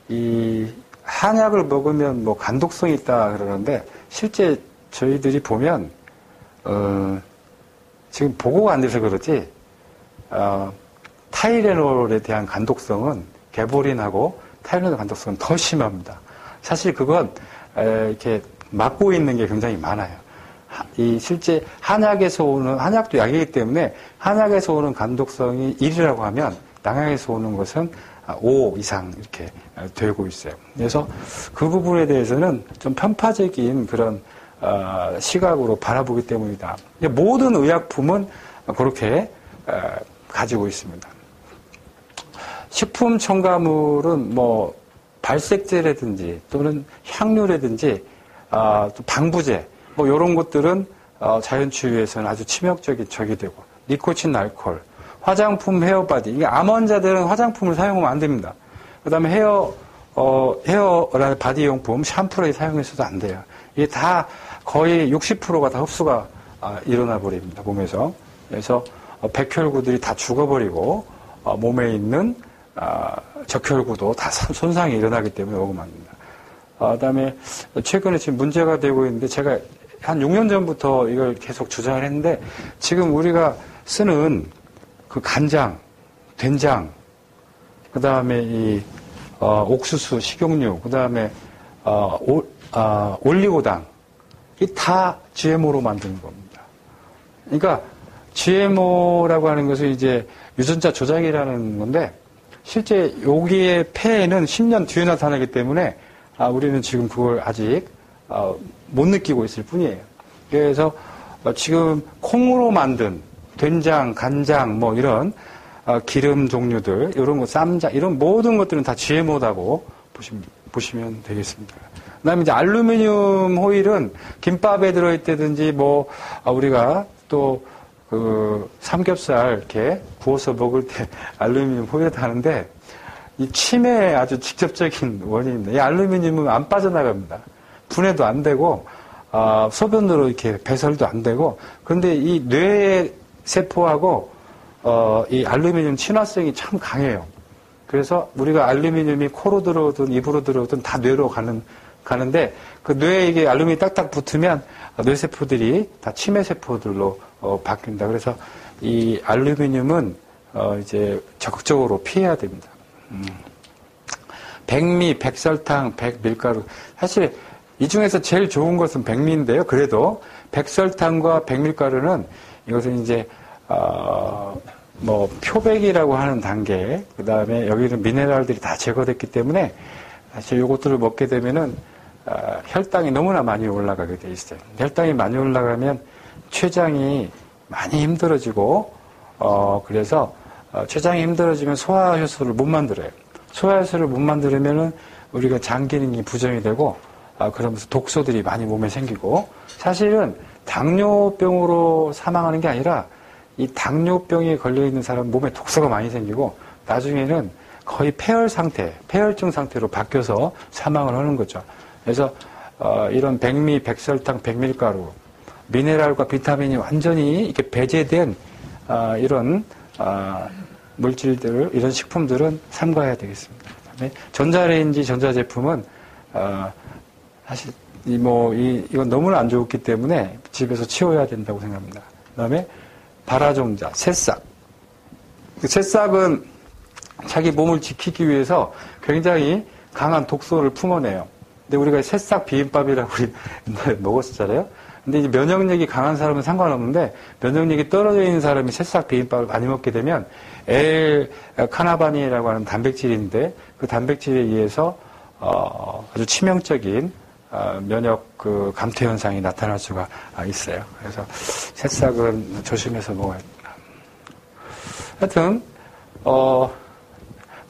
이 한약을 먹으면 간독성이 있다 그러는데, 실제 저희들이 보면, 지금 보고가 안 돼서 그렇지, 타이레놀에 대한 간독성은 개보린하고 타이레놀 간독성은 더 심합니다. 사실 그건 이렇게 막고 있는 게 굉장히 많아요. 실제 한약도 약이기 때문에 한약에서 오는 간독성이 1이라고 하면 양약에서 오는 것은 5 이상 이렇게 되고 있어요. 그래서 그 부분에 대해서는 좀 편파적인 그런 시각으로 바라보기 때문이다. 모든 의약품은 그렇게 가지고 있습니다. 식품 첨가물은 발색제라든지 또는 향료라든지 또 방부제 이런 것들은 자연치유에서는 아주 치명적인 적이 되고, 니코틴, 알코올, 화장품, 헤어바디, 이게 암 환자들은 화장품을 사용하면 안 됩니다. 그 다음에 헤어 바디용품, 샴푸를 사용해서도 안 돼요. 이게 다 거의 60%가 다 흡수가 일어나 버립니다, 몸에서. 그래서 백혈구들이 다 죽어버리고 몸에 있는 적혈구도 다 손상이 일어나기 때문에 먹으면 안 됩니다. 그다음에 최근에 지금 문제가 되고 있는데, 제가 한 6년 전부터 이걸 계속 주장을 했는데, 지금 우리가 쓰는 그 간장, 된장, 그다음에 이 옥수수, 식용유, 그다음에 올리고당, 이 다 GMO로 만드는 겁니다. 그러니까 GMO라고 하는 것은 이제 유전자 조작이라는 건데, 실제 여기에 폐에는 10년 뒤에 나타나기 때문에 우리는 지금 그걸 아직 못 느끼고 있을 뿐이에요. 그래서 지금 콩으로 만든 된장, 간장, 이런 기름 종류들, 이런 거, 쌈장, 이런 모든 것들은 다 GMO라고 보시면 되겠습니다. 그 다음에 이제 알루미늄 호일은 김밥에 들어있다든지, 우리가 또 삼겹살 이렇게 구워서 먹을 때 알루미늄 호일을 하는데, 이 치매의 아주 직접적인 원인입니다. 이 알루미늄은 안 빠져나갑니다. 분해도 안 되고, 소변으로 이렇게 배설도 안 되고, 그런데 이 뇌의 세포하고, 이 알루미늄 친화성이 참 강해요. 그래서 우리가 알루미늄이 코로 들어오든 입으로 들어오든 다 뇌로 가는데, 그 뇌에 이게 알루미늄이 딱딱 붙으면 뇌세포들이 다 치매세포들로 바뀐다. 그래서 이 알루미늄은 이제 적극적으로 피해야 됩니다. 백미, 백설탕, 백밀가루. 사실 이 중에서 제일 좋은 것은 백미인데요. 그래도 백설탕과 백밀가루는 이것은 이제 표백이라고 하는 단계, 그 다음에 여기는 미네랄들이 다 제거됐기 때문에 사실 이것들을 먹게 되면은 혈당이 너무나 많이 올라가게 돼 있어요. 혈당이 많이 올라가면 췌장이 많이 힘들어지고, 그래서 췌장이 힘들어지면 소화효소를 못 만들어요. 소화효소를 못 만들면은 우리가 장 기능이 부정이 되고, 그러면서 독소들이 많이 몸에 생기고, 사실은 당뇨병으로 사망하는 게 아니라 이 당뇨병에 걸려있는 사람 몸에 독소가 많이 생기고, 나중에는 거의 폐혈증 상태로 바뀌어서 사망을 하는 거죠. 그래서 이런 백미, 백설탕, 백밀가루, 미네랄과 비타민이 완전히 이렇게 배제된 이런 물질들, 이런 식품들은 삼가해야 되겠습니다. 그다음에 전자레인지, 전자제품은 사실 이건 너무나 안 좋기 때문에 집에서 치워야 된다고 생각합니다. 그다음에 발화종자, 새싹. 새싹은 자기 몸을 지키기 위해서 굉장히 강한 독소를 품어내요. 근데 우리가 새싹 비빔밥이라고 우리 옛날에 먹었었잖아요. 근데 이제 면역력이 강한 사람은 상관없는데 면역력이 떨어져 있는 사람이 새싹 비빔밥을 많이 먹게 되면 L-카나바닌이라고 하는 단백질인데 그 단백질에 의해서 아주 치명적인 면역 감퇴 현상이 나타날 수가 있어요. 그래서 새싹은 조심해서 먹어야 됩니다. 하여튼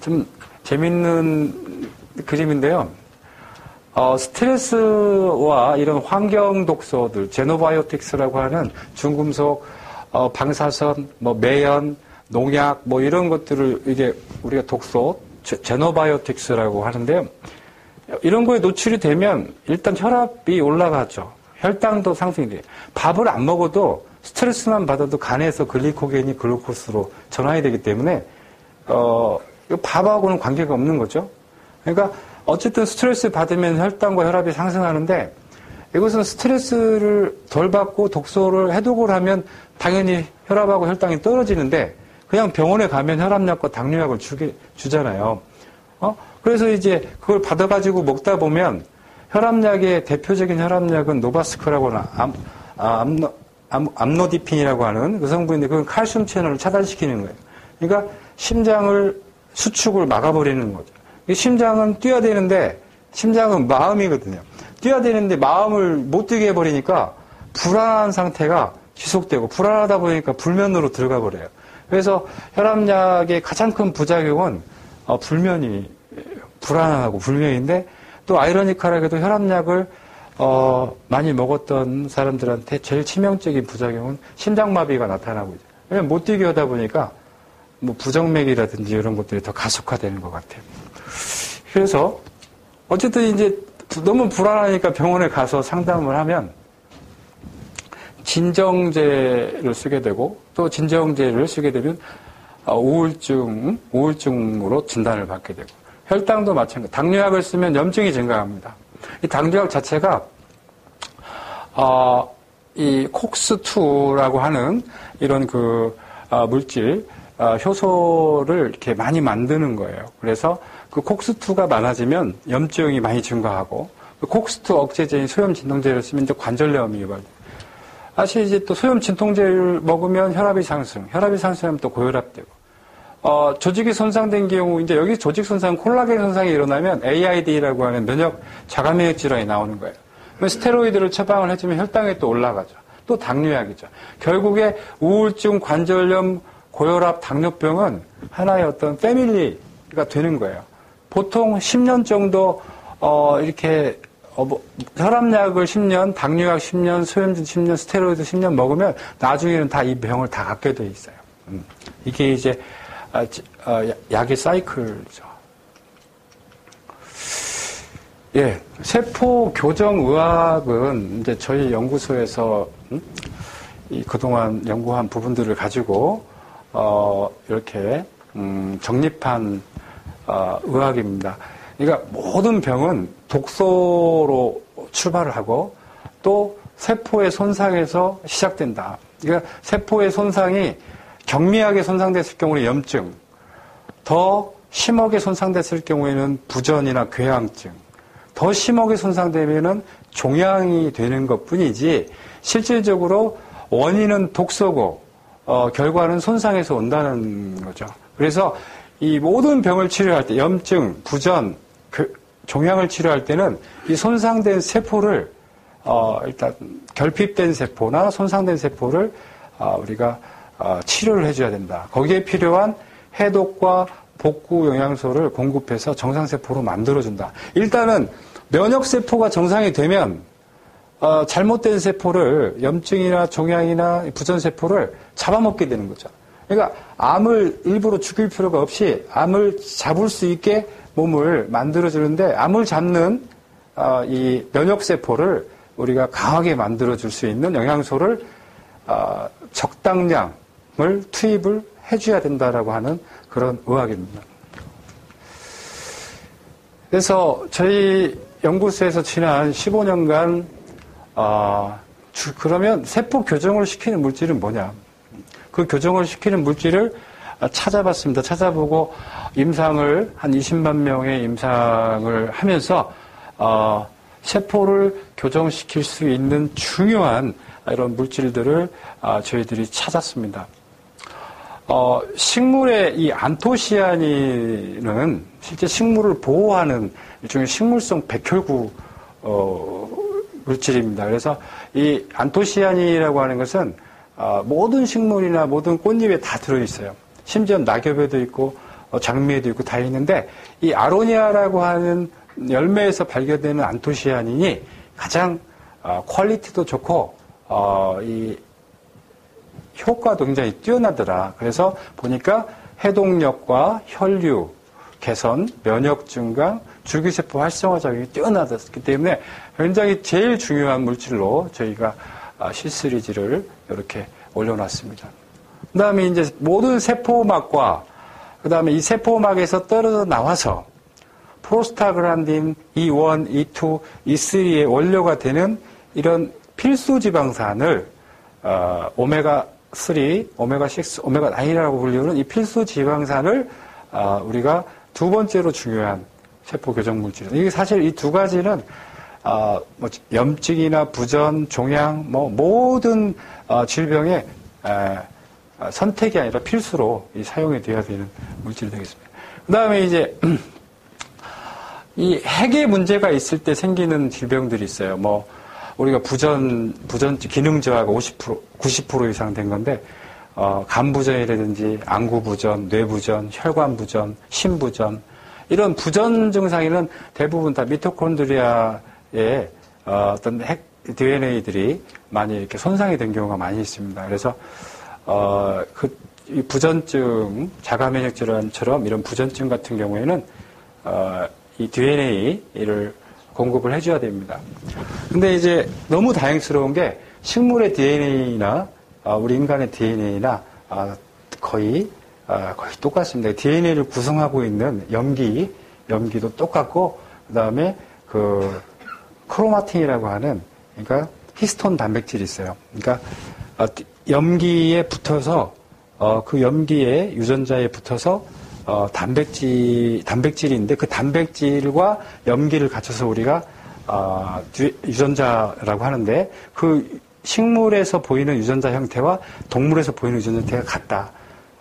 좀 재밌는 그림인데요. 스트레스와 이런 환경 독소들, 제노바이오틱스라고 하는 중금속, 방사선, 매연, 농약, 이런 것들을 이게 우리가 독소, 제노바이오틱스라고 하는데요. 이런 거에 노출이 되면 일단 혈압이 올라가죠. 혈당도 상승이 돼요. 밥을 안 먹어도 스트레스만 받아도 간에서 글리코겐이 글루코스로 전환이 되기 때문에 밥하고는 관계가 없는 거죠. 그러니까 어쨌든 스트레스 받으면 혈당과 혈압이 상승하는데 이것은 스트레스를 덜 받고 독소를 해독을 하면 당연히 혈압하고 혈당이 떨어지는데 그냥 병원에 가면 혈압약과 당뇨약을 주잖아요. 그래서 이제 그걸 받아가지고 먹다 보면 혈압약의 대표적인 혈압약은 노바스크라고 하는 암노디핀이라고 하는 그 성분인데 그건 칼슘 채널을 차단시키는 거예요. 그러니까 심장을 수축을 막아버리는 거죠. 심장은 뛰어야 되는데 심장은 마음이거든요. 뛰어야 되는데 마음을 못 뛰게 해버리니까 불안한 상태가 지속되고 불안하다 보니까 불면으로 들어가 버려요. 그래서 혈압약의 가장 큰 부작용은 불면이 불안하고 불면인데 또 아이러니컬하게도 혈압약을 많이 먹었던 사람들한테 제일 치명적인 부작용은 심장마비가 나타나고 있어요. 왜냐면 못 뛰게 하다 보니까 부정맥이라든지 이런 것들이 더 가속화되는 것 같아요. 그래서 어쨌든 이제 너무 불안하니까 병원에 가서 상담을 하면 진정제를 쓰게 되고 또 진정제를 쓰게 되면 우울증으로 진단을 받게 되고 혈당도 마찬가지. 당뇨약을 쓰면 염증이 증가합니다. 이 당뇨약 자체가 이 콕스2라고 하는 이런 물질 효소를 이렇게 많이 만드는 거예요. 그래서 그 콕스2가 많아지면 염증이 많이 증가하고 그 콕스2 억제제인 소염 진통제를 쓰면 이제 관절염이 유발돼요. 사실 이제 또 소염 진통제를 먹으면 혈압이 상승하면 또 고혈압되고 조직이 손상된 경우 이제 여기 조직 손상 콜라겐 손상이 일어나면 AID라고 하는 면역 자가면역 질환이 나오는 거예요. 스테로이드를 처방을 해주면 혈당이 또 올라가죠. 또 당뇨약이죠. 결국에 우울증, 관절염, 고혈압, 당뇨병은 하나의 어떤 패밀리가 되는 거예요. 보통 10년 정도 이렇게 혈압약을 10년, 당뇨약 10년, 소염진 10년, 스테로이드 10년 먹으면 나중에는 다 이 병을 다 갖게 돼 있어요. 이게 이제 약의 사이클이죠. 예, 세포 교정 의학은 이제 저희 연구소에서 그동안 연구한 부분들을 가지고 이렇게 정립한 의학입니다. 그러니까 모든 병은 독소로 출발을 하고 또 세포의 손상에서 시작된다. 그러니까 세포의 손상이 경미하게 손상됐을 경우는 염증, 더 심하게 손상됐을 경우에는 부전이나 궤양증, 더 심하게 손상되면은 종양이 되는 것뿐이지 실질적으로 원인은 독소고 결과는 손상에서 온다는 거죠. 그래서 이 모든 병을 치료할 때 염증, 부전, 종양을 치료할 때는 이 손상된 세포를 일단 결핍된 세포나 손상된 세포를 우리가 치료를 해줘야 된다. 거기에 필요한 해독과 복구 영양소를 공급해서 정상세포로 만들어준다. 일단은 면역세포가 정상이 되면 잘못된 세포를 염증이나 종양이나 부전세포를 잡아먹게 되는 거죠. 그러니까 암을 일부러 죽일 필요가 없이 암을 잡을 수 있게 몸을 만들어주는데 암을 잡는 이 면역세포를 우리가 강하게 만들어줄 수 있는 영양소를 적당량을 투입을 해줘야 된다라고 하는 그런 의학입니다. 그래서 저희 연구소에서 지난 15년간 그러면 세포 교정을 시키는 물질은 뭐냐? 그 교정을 시키는 물질을 찾아봤습니다. 찾아보고 임상을 한 20만 명의 임상을 하면서 세포를 교정시킬 수 있는 중요한 이런 물질들을 저희들이 찾았습니다. 식물의 이 안토시아닌은 실제 식물을 보호하는 일종의 식물성 백혈구 물질입니다. 그래서 이 안토시아닌이라고 하는 것은 모든 식물이나 모든 꽃잎에 다 들어있어요. 심지어 낙엽에도 있고 장미에도 있고 다 있는데 이 아로니아라고 하는 열매에서 발견되는 안토시아닌이 가장 퀄리티도 좋고 이 효과도 굉장히 뛰어나더라. 그래서 보니까 해독력과 혈류 개선, 면역 증강, 줄기세포 활성화 작용이 뛰어나졌기 때문에 굉장히 제일 중요한 물질로 저희가 C 시리즈를 이렇게 올려놨습니다. 그 다음에 이제 모든 세포막과 그 다음에 이 세포막에서 떨어져 나와서 프로스타글란딘 E1, E2, E3의 원료가 되는 이런 필수 지방산을 오메가3, 오메가6, 오메가9이라고 불리는 이 필수 지방산을 우리가 두 번째로 중요한 세포 교정 물질입니다. 이게 사실 이 두 가지는 뭐 염증이나 부전, 종양, 뭐 모든 질병의 선택이 아니라 필수로 사용이 되어야 되는 물질이 되겠습니다. 그 다음에 이제 이 핵의 문제가 있을 때 생기는 질병들이 있어요. 뭐 우리가 부전 기능 저하가 90% 이상 된 건데 간부전이라든지 안구부전, 뇌부전, 혈관부전, 심부전 이런 부전 증상에는 대부분 다 미토콘드리아의 어떤 핵 DNA들이 많이 이렇게 손상이 된 경우가 많이 있습니다. 그래서 이 부전증, 자가면역 질환처럼 이런 부전증 같은 경우에는 이 DNA를 공급을 해줘야 됩니다. 근데 이제 너무 다행스러운 게 식물의 DNA나 우리 인간의 DNA나 거의 똑같습니다. DNA를 구성하고 있는 염기도 똑같고, 그 다음에 그 크로마틴이라고 하는, 그러니까 히스톤 단백질이 있어요. 그러니까 염기에 붙어서 그 염기에 유전자에 붙어서 단백질인데 그 단백질과 염기를 갖춰서 우리가 유전자라고 하는데 그 식물에서 보이는 유전자 형태와 동물에서 보이는 유전자 형태가 같다.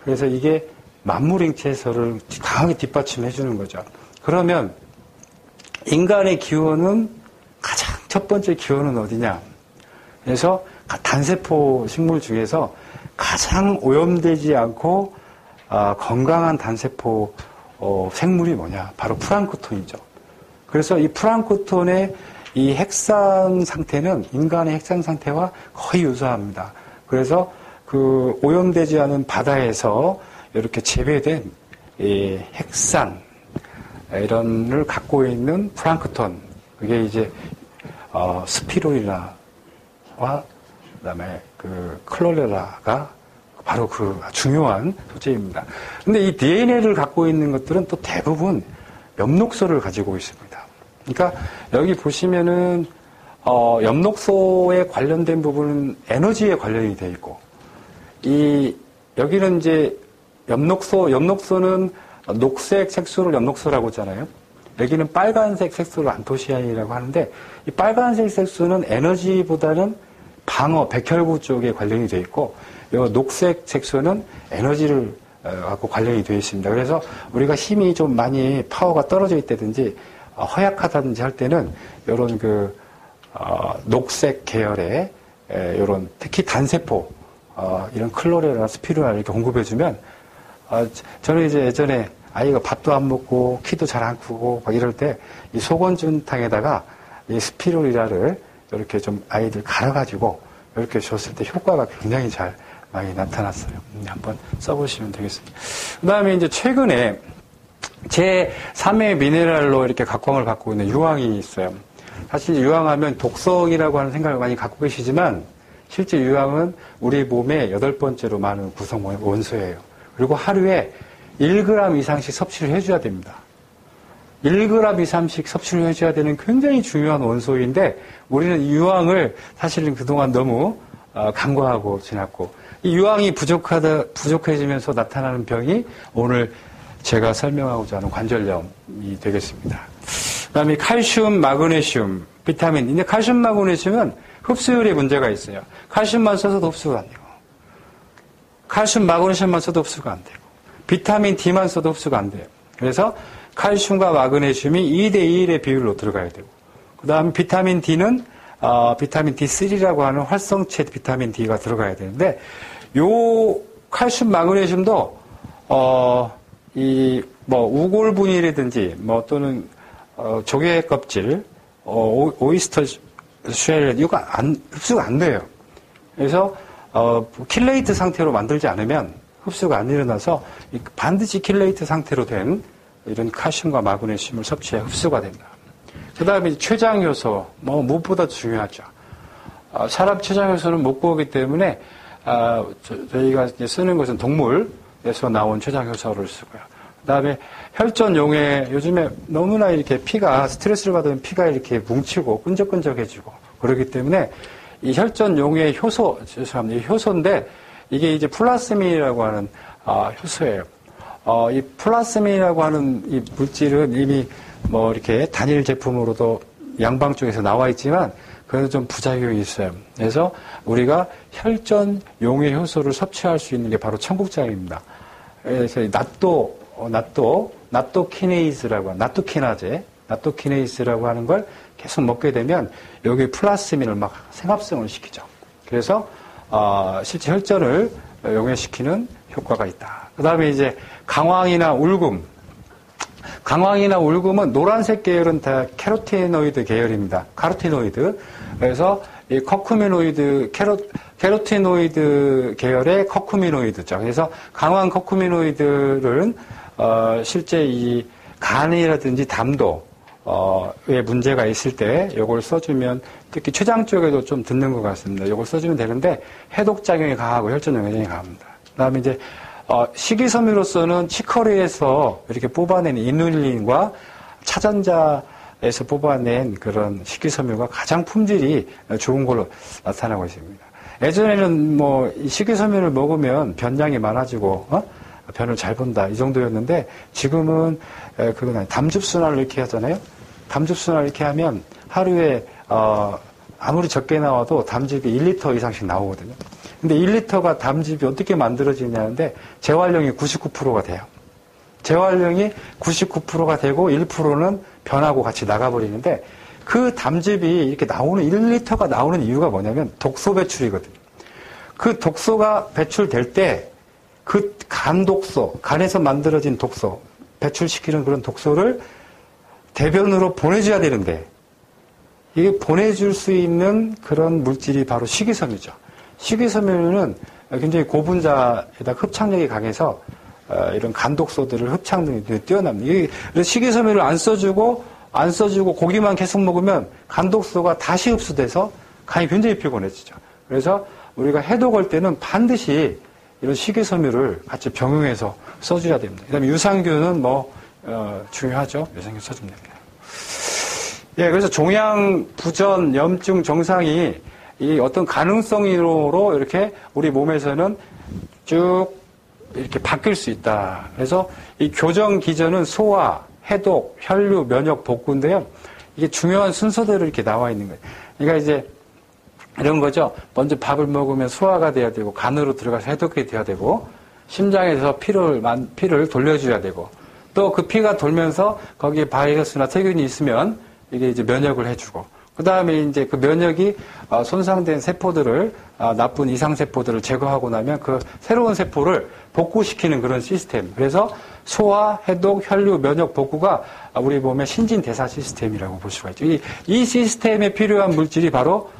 그래서 이게 만물인체에서를 강하게 뒷받침해 주는 거죠. 그러면 인간의 기원은 가장 첫 번째 기원은 어디냐? 그래서 단세포 식물 중에서 가장 오염되지 않고 건강한 단세포 생물이 뭐냐? 바로 플랑크톤이죠. 그래서 이 플랑크톤의 이 핵산 상태는 인간의 핵산 상태와 거의 유사합니다. 그래서 그 오염되지 않은 바다에서 이렇게 재배된 이 핵산 이런을 갖고 있는 플랑크톤, 그게 이제 스피루리나와 그다음에 그 클로레라가 바로 그 중요한 소재입니다. 근데 이 DNA를 갖고 있는 것들은 또 대부분 엽록소를 가지고 있습니다. 그러니까 여기 보시면은 엽록소에 관련된 부분은 에너지에 관련이 되어 있고, 여기는 이제 엽록소는 녹색 색소를 엽록소라고 하잖아요. 여기는 빨간색 색소를 안토시아닌이라고 하는데, 이 빨간색 색소는 에너지보다는 방어, 백혈구 쪽에 관련이 되어 있고, 이 녹색 색소는 에너지를 갖고 관련이 되어 있습니다. 그래서 우리가 힘이 좀 많이 파워가 떨어져 있다든지 허약하다든지 할 때는 이런 녹색 계열의 이런 특히 단세포 이런 클로레나 스피루나 이렇게 공급해주면 저는 이제 예전에 아이가 밥도 안 먹고 키도 잘 안 크고 막 이럴 때 이 소건준탕에다가 이 스피루리라를 이렇게 좀 아이들 갈아가지고 이렇게 줬을 때 효과가 굉장히 잘 많이 나타났어요. 한번 써보시면 되겠습니다. 그 다음에 이제 최근에 제 3의 미네랄로 이렇게 각광을 받고 있는 유황이 있어요. 사실 유황하면 독성이라고 하는 생각을 많이 갖고 계시지만 실제 유황은 우리 몸의 8번째로 많은 구성 원소예요. 그리고 하루에 1g 이상씩 섭취를 해줘야 됩니다. 1g 이상씩 섭취를 해줘야 되는 굉장히 중요한 원소인데 우리는 유황을 사실은 그동안 너무 간과하고 지났고 이 유황이 부족해지면서 나타나는 병이 오늘 제가 설명하고자 하는 관절염이 되겠습니다. 그다음에 칼슘, 마그네슘, 비타민. 이제 칼슘, 마그네슘은 흡수율에 문제가 있어요. 칼슘만 써서도 흡수가 안 되고, 칼슘, 마그네슘만 써도 흡수가 안 되고, 비타민 D만 써도 흡수가 안 돼요. 그래서 칼슘과 마그네슘이 2대1의 비율로 들어가야 되고, 그 다음에 비타민 D는 비타민 D3라고 하는 활성체 비타민 D가 들어가야 되는데, 요 칼슘, 마그네슘도 우골분이라든지 또는 조개 껍질, 오이스터 쉘 이거 흡수가 안 돼요. 그래서 킬레이트 상태로 만들지 않으면 흡수가 안 일어나서 반드시 킬레이트 상태로 된 이런 칼슘과 마그네슘을 섭취해 흡수가 된다. 그 다음에 췌장 효소, 무엇보다 중요하죠. 사람 췌장 효소는 못 구하기 때문에 저희가 이제 쓰는 것은 동물에서 나온 췌장 효소를 쓰고요. 그 다음에 혈전용해, 요즘에 너무나 이렇게 피가, 스트레스를 받으면 피가 이렇게 뭉치고 끈적끈적해지고 그렇기 때문에 이 혈전용해 효소, 죄송합니다. 효소인데 이게 이제 플라스민이라고 하는 효소예요. 이 플라스민이라고 하는 이 물질은 이미 이렇게 단일 제품으로도 양방 쪽에서 나와 있지만 그래도 좀 부작용이 있어요. 그래서 우리가 혈전용해 효소를 섭취할 수 있는 게 바로 청국장입니다. 그래서 나토키네이즈라고 하는 걸 계속 먹게 되면 여기 플라스민을 막 생합성을 시키죠. 그래서 실제 혈전을 용해시키는 효과가 있다. 그 다음에 이제 강황이나 울금은 노란색 계열은 다 캐로티노이드 계열입니다. 카로티노이드. 그래서 이 캐로티노이드 계열의 커큐미노이드죠. 그래서 강황 커큐미노이드는 실제 이 간이라든지 담도에 문제가 있을 때 이걸 써주면 특히 췌장 쪽에도 좀 듣는 것 같습니다. 이걸 써주면 되는데 해독작용이 강하고 혈전 영향이 강합니다. 그다음에 이제 식이섬유로서는 치커리에서 이렇게 뽑아낸 이눌린과 차전자에서 뽑아낸 그런 식이섬유가 가장 품질이 좋은 걸로 나타나고 있습니다. 예전에는 이 식이섬유를 먹으면 변량이 많아지고 변을 잘 본다 이 정도였는데 지금은 그건 아니에요. 담즙순환을 이렇게 하잖아요. 담즙순환을 이렇게 하면 하루에 아무리 적게 나와도 담즙이 1리터 이상씩 나오거든요. 근데 1리터가 담즙이 어떻게 만들어지냐는데 재활용이 99%가 돼요. 재활용이 99%가 되고 1%는 변하고 같이 나가버리는데 그 담즙이 이렇게 나오는 1리터가 나오는 이유가 뭐냐면 독소 배출이거든요. 그 독소가 배출될 때 그 간독소, 간에서 만들어진 독소, 배출시키는 그런 독소를 대변으로 보내줘야 되는데 이게 보내줄 수 있는 그런 물질이 바로 식이섬유죠. 식이섬유는 굉장히 고분자에다 흡착력이 강해서 이런 간독소들을 흡착력이 뛰어납니다. 식이섬유를 안 써주고 고기만 계속 먹으면 간독소가 다시 흡수돼서 간이 굉장히 피곤해지죠. 그래서 우리가 해독할 때는 반드시 이런 식이섬유를 같이 병용해서 써줘야 됩니다. 그 다음에 유산균은 중요하죠. 유산균 써주면 됩니다. 예, 그래서 종양, 부전, 염증, 정상이 이 어떤 가능성으로 이렇게 우리 몸에서는 쭉 이렇게 바뀔 수 있다. 그래서 이 교정 기전은 소화, 해독, 혈류, 면역, 복구인데요. 이게 중요한 순서대로 이렇게 나와 있는 거예요. 그러니까 이제 이런 거죠. 먼저 밥을 먹으면 소화가 돼야 되고, 간으로 들어가서 해독이 돼야 되고, 심장에서 피를 돌려줘야 되고, 또 그 피가 돌면서 거기에 바이러스나 세균이 있으면 이게 이제 면역을 해주고, 그 다음에 이제 그 면역이 손상된 세포들을, 나쁜 이상세포들을 제거하고 나면 그 새로운 세포를 복구시키는 그런 시스템. 그래서 소화, 해독, 혈류, 면역, 복구가 우리 몸의 신진대사 시스템이라고 볼 수가 있죠. 이 시스템에 필요한 물질이 바로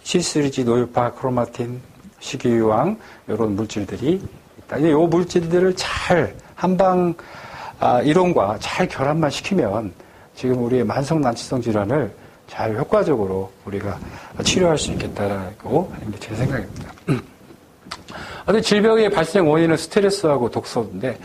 C3G, 노유파, 크로마틴, 식이유황 이런 물질들이 있다. 이 물질들을 잘 이론과 잘 결합만 시키면 지금 우리의 만성난치성 질환을 잘 효과적으로 우리가 치료할 수 있겠다라고 하는 게 제 생각입니다. 질병의 발생 원인은 스트레스하고 독소인데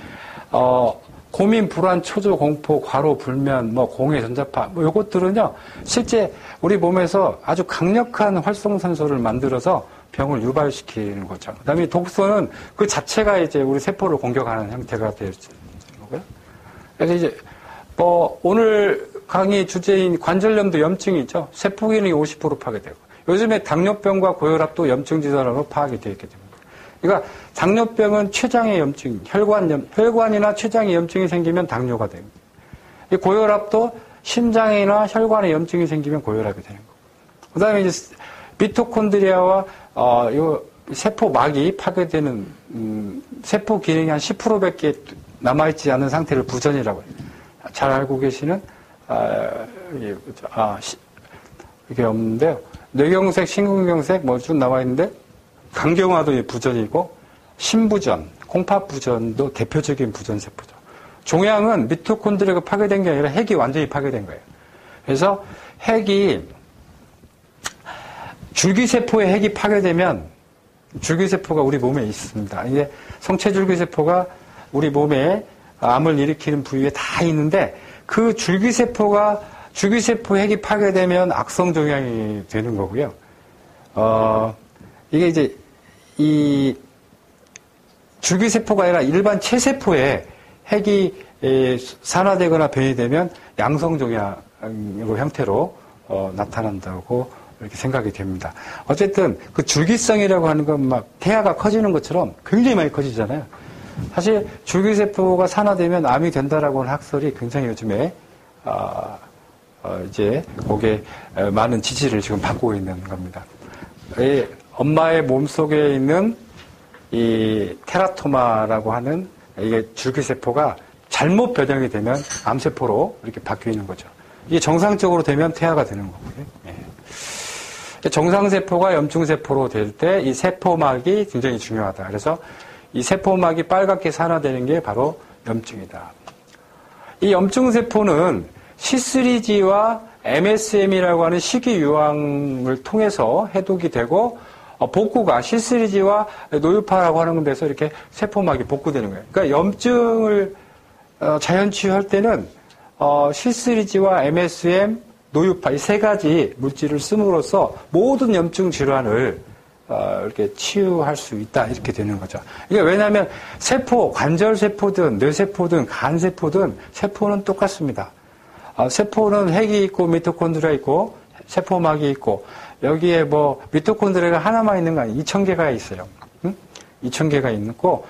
고민, 불안, 초조, 공포, 과로, 불면, 공해, 전자파, 요것들은요, 실제 우리 몸에서 아주 강력한 활성산소를 만들어서 병을 유발시키는 거죠. 그 다음에 독소는 그 자체가 이제 우리 세포를 공격하는 형태가 되는 거고요. 그래서 이제, 오늘 강의 주제인 관절염도 염증이죠. 세포 기능이 50% 파괴되고. 요즘에 당뇨병과 고혈압도 염증 질환으로 파악이 되어 있기 때문에. 그러니까 당뇨병은 췌장의 염증, 혈관이나 췌장의 염증이 생기면 당뇨가 됩니다. 고혈압도 심장이나 혈관의 염증이 생기면 고혈압이 되는 거고. 그 다음에 이제 미토콘드리아와 요 세포막이 파괴되는 세포 기능이 한 10%밖에 남아있지 않은 상태를 부전이라고 해요. 잘 알고 계시는 이게 없는데요. 뇌경색, 심근경색 쭉 나와 있는데 강경화도 부전이고 심부전, 콩팥부전도 대표적인 부전세포죠. 종양은 미토콘드리아가 파괴된 게 아니라 핵이 완전히 파괴된 거예요. 그래서 줄기세포의 핵이 파괴되면 줄기세포가 우리 몸에 있습니다. 이게 성체줄기세포가 우리 몸에 암을 일으키는 부위에 다 있는데 그 줄기세포의 핵이 파괴되면 악성종양이 되는 거고요. 이게 이제 이 줄기세포가 아니라 일반 체세포에 핵이 산화되거나 변이되면 양성종양 형태로 나타난다고 이렇게 생각이 됩니다. 어쨌든 그 줄기성이라고 하는 건 막 태아가 커지는 것처럼 굉장히 많이 커지잖아요. 사실 줄기세포가 산화되면 암이 된다라고 하는 학설이 굉장히 요즘에 이제 거기에 많은 지지를 지금 받고 있는 겁니다. 엄마의 몸속에 있는 이 테라토마라고 하는 이게 줄기세포가 잘못 변형이 되면 암세포로 이렇게 바뀌는 거죠. 이게 정상적으로 되면 태아가 되는 거고요. 정상세포가 염증세포로 될 때 이 세포막이 굉장히 중요하다. 그래서 이 세포막이 빨갛게 산화되는 게 바로 염증이다. 이 염증세포는 C3G와 MSM이라고 하는 식이유황을 통해서 해독이 되고 복구가 C3G와 노유파라고 하는 데서 이렇게 세포막이 복구되는 거예요. 그러니까 염증을 자연치유할 때는 C3G와 MSM, 노유파 이 세 가지 물질을 씀으로써 모든 염증 질환을 이렇게 치유할 수 있다 이렇게 되는 거죠. 이게 왜냐하면 세포, 관절세포든 뇌세포든 간세포든 세포는 똑같습니다. 세포는 핵이 있고 미토콘드리아 있고 세포막이 있고 여기에 미토콘드리아가 하나만 있는 거 아니에요. 2,000개가 있어요. 2,000개가 있고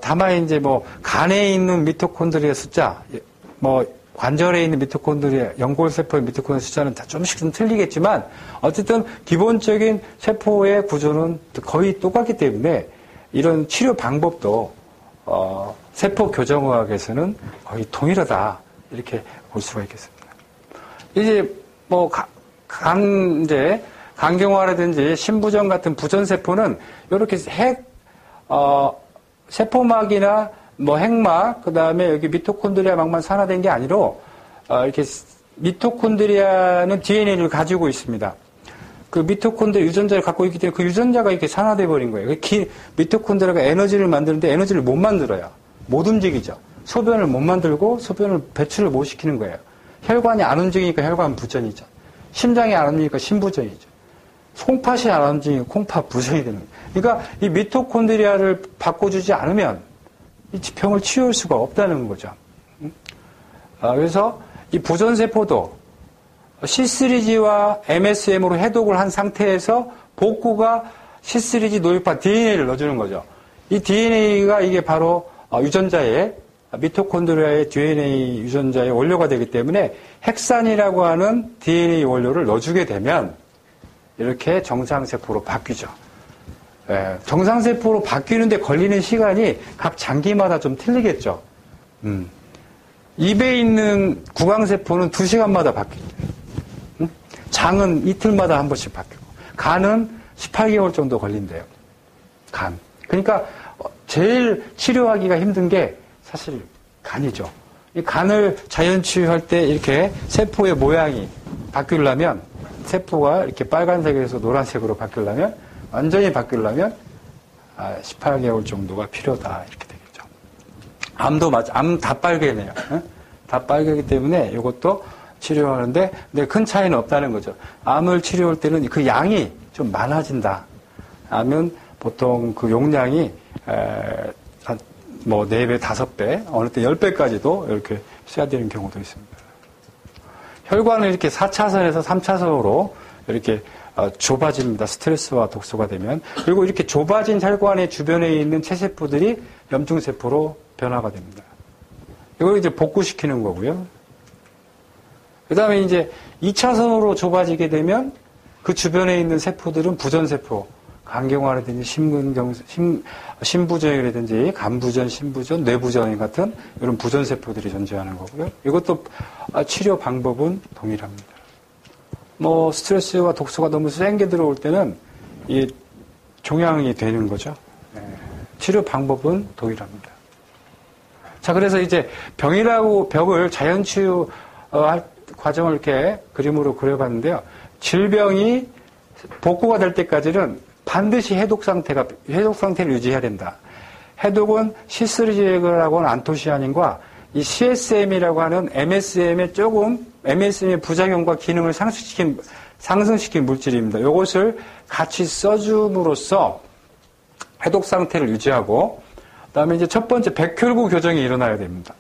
다만 이제 간에 있는 미토콘드리아 숫자 관절에 있는 미토콘드리아, 연골세포의 미토콘드리아 숫자는 다 조금씩 좀 틀리겠지만 어쨌든 기본적인 세포의 구조는 거의 똑같기 때문에 이런 치료 방법도 세포 교정의학에서는 거의 동일하다 이렇게 볼 수가 있겠습니다. 이제 간경화라든지 심부전 같은 부전세포는 이렇게 세포막이나 핵막, 그 다음에 여기 미토콘드리아 막만 산화된 게 아니라, 이렇게, 미토콘드리아는 DNA를 가지고 있습니다. 그 미토콘드리아 유전자를 갖고 있기 때문에 그 유전자가 이렇게 산화돼 버린 거예요. 미토콘드리아가 에너지를 만드는데 에너지를 못 만들어요. 못 움직이죠. 소변을 못 만들고 소변을 배출을 못 시키는 거예요. 혈관이 안 움직이니까 혈관 부전이죠. 심장이 안 움직이니까 심부전이죠. 콩팥이 안 움직이니까 콩팥 부전이 되는 거예요. 그러니까 이 미토콘드리아를 바꿔주지 않으면 이 병을 치유할 수가 없다는 거죠. 그래서 이 부전세포도 C3G와 MSM으로 해독을 한 상태에서 복구가 C3G 노유파 DNA를 넣어주는 거죠. 이 DNA가 이게 바로 미토콘드리아의 DNA 유전자의 원료가 되기 때문에 핵산이라고 하는 DNA 원료를 넣어주게 되면 이렇게 정상세포로 바뀌죠. 정상세포로 바뀌는데 걸리는 시간이 각 장기마다 좀 틀리겠죠. 입에 있는 구강세포는 2시간마다 바뀌죠. 장은 이틀마다 한 번씩 바뀌고, 간은 18개월 정도 걸린대요. 간. 그러니까 제일 치료하기가 힘든 게 사실 간이죠. 이 간을 자연치유할 때 이렇게 세포의 모양이 바뀌려면, 세포가 이렇게 빨간색에서 노란색으로 완전히 바뀌려면 18개월 정도가 필요하다 이렇게 되겠죠. 암 다 빨개네요. 다 빨개기 때문에 이것도 치료하는데, 근데 큰 차이는 없다는 거죠. 암을 치료할 때는 그 양이 좀 많아진다. 암은 보통 그 용량이, 뭐 4배, 5배, 어느 때 10배까지도 이렇게 써야 되는 경우도 있습니다. 혈관은 이렇게 4차선에서 3차선으로 이렇게 좁아집니다. 스트레스와 독소가 되면. 그리고 이렇게 좁아진 혈관의 주변에 있는 체세포들이 염증세포로 변화가 됩니다. 이걸 이제 복구시키는 거고요. 그 다음에 이제 2차선으로 좁아지게 되면 그 주변에 있는 세포들은 부전세포, 간경화라든지 심부전이라든지 간부전, 심부전, 뇌부전 같은 이런 부전세포들이 존재하는 거고요. 이것도 치료 방법은 동일합니다. 뭐 스트레스와 독소가 너무 센 게 들어올 때는 이 종양이 되는 거죠. 치료 방법은 동일합니다. 자, 그래서 이제 병을 자연 치유할 과정을 이렇게 그림으로 그려봤는데요. 질병이 복구가 될 때까지는 반드시 해독 상태를 유지해야 된다. 해독은 C3G라고 하는 안토시아닌과 이 CSM이라고 하는 MSM의 부작용과 기능을 상승시킨 물질입니다. 이것을 같이 써줌으로써 해독 상태를 유지하고, 그 다음에 이제 첫 번째 백혈구 교정이 일어나야 됩니다.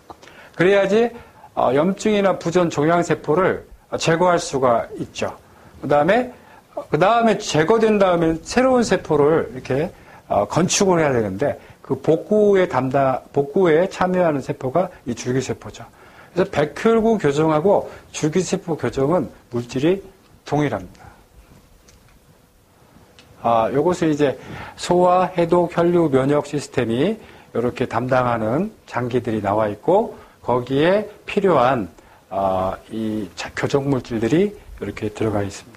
그래야지 염증이나 부전 종양세포를 제거할 수가 있죠. 그 다음에 제거된 다음에 새로운 세포를 이렇게 건축을 해야 되는데, 그 복구에 참여하는 세포가 이 줄기세포죠. 그래서 백혈구 교정하고 줄기세포 교정은 물질이 동일합니다. 요것을 이제 소화, 해독, 혈류, 면역 시스템이 이렇게 담당하는 장기들이 나와 있고, 거기에 필요한 이 교정 물질들이 이렇게 들어가 있습니다.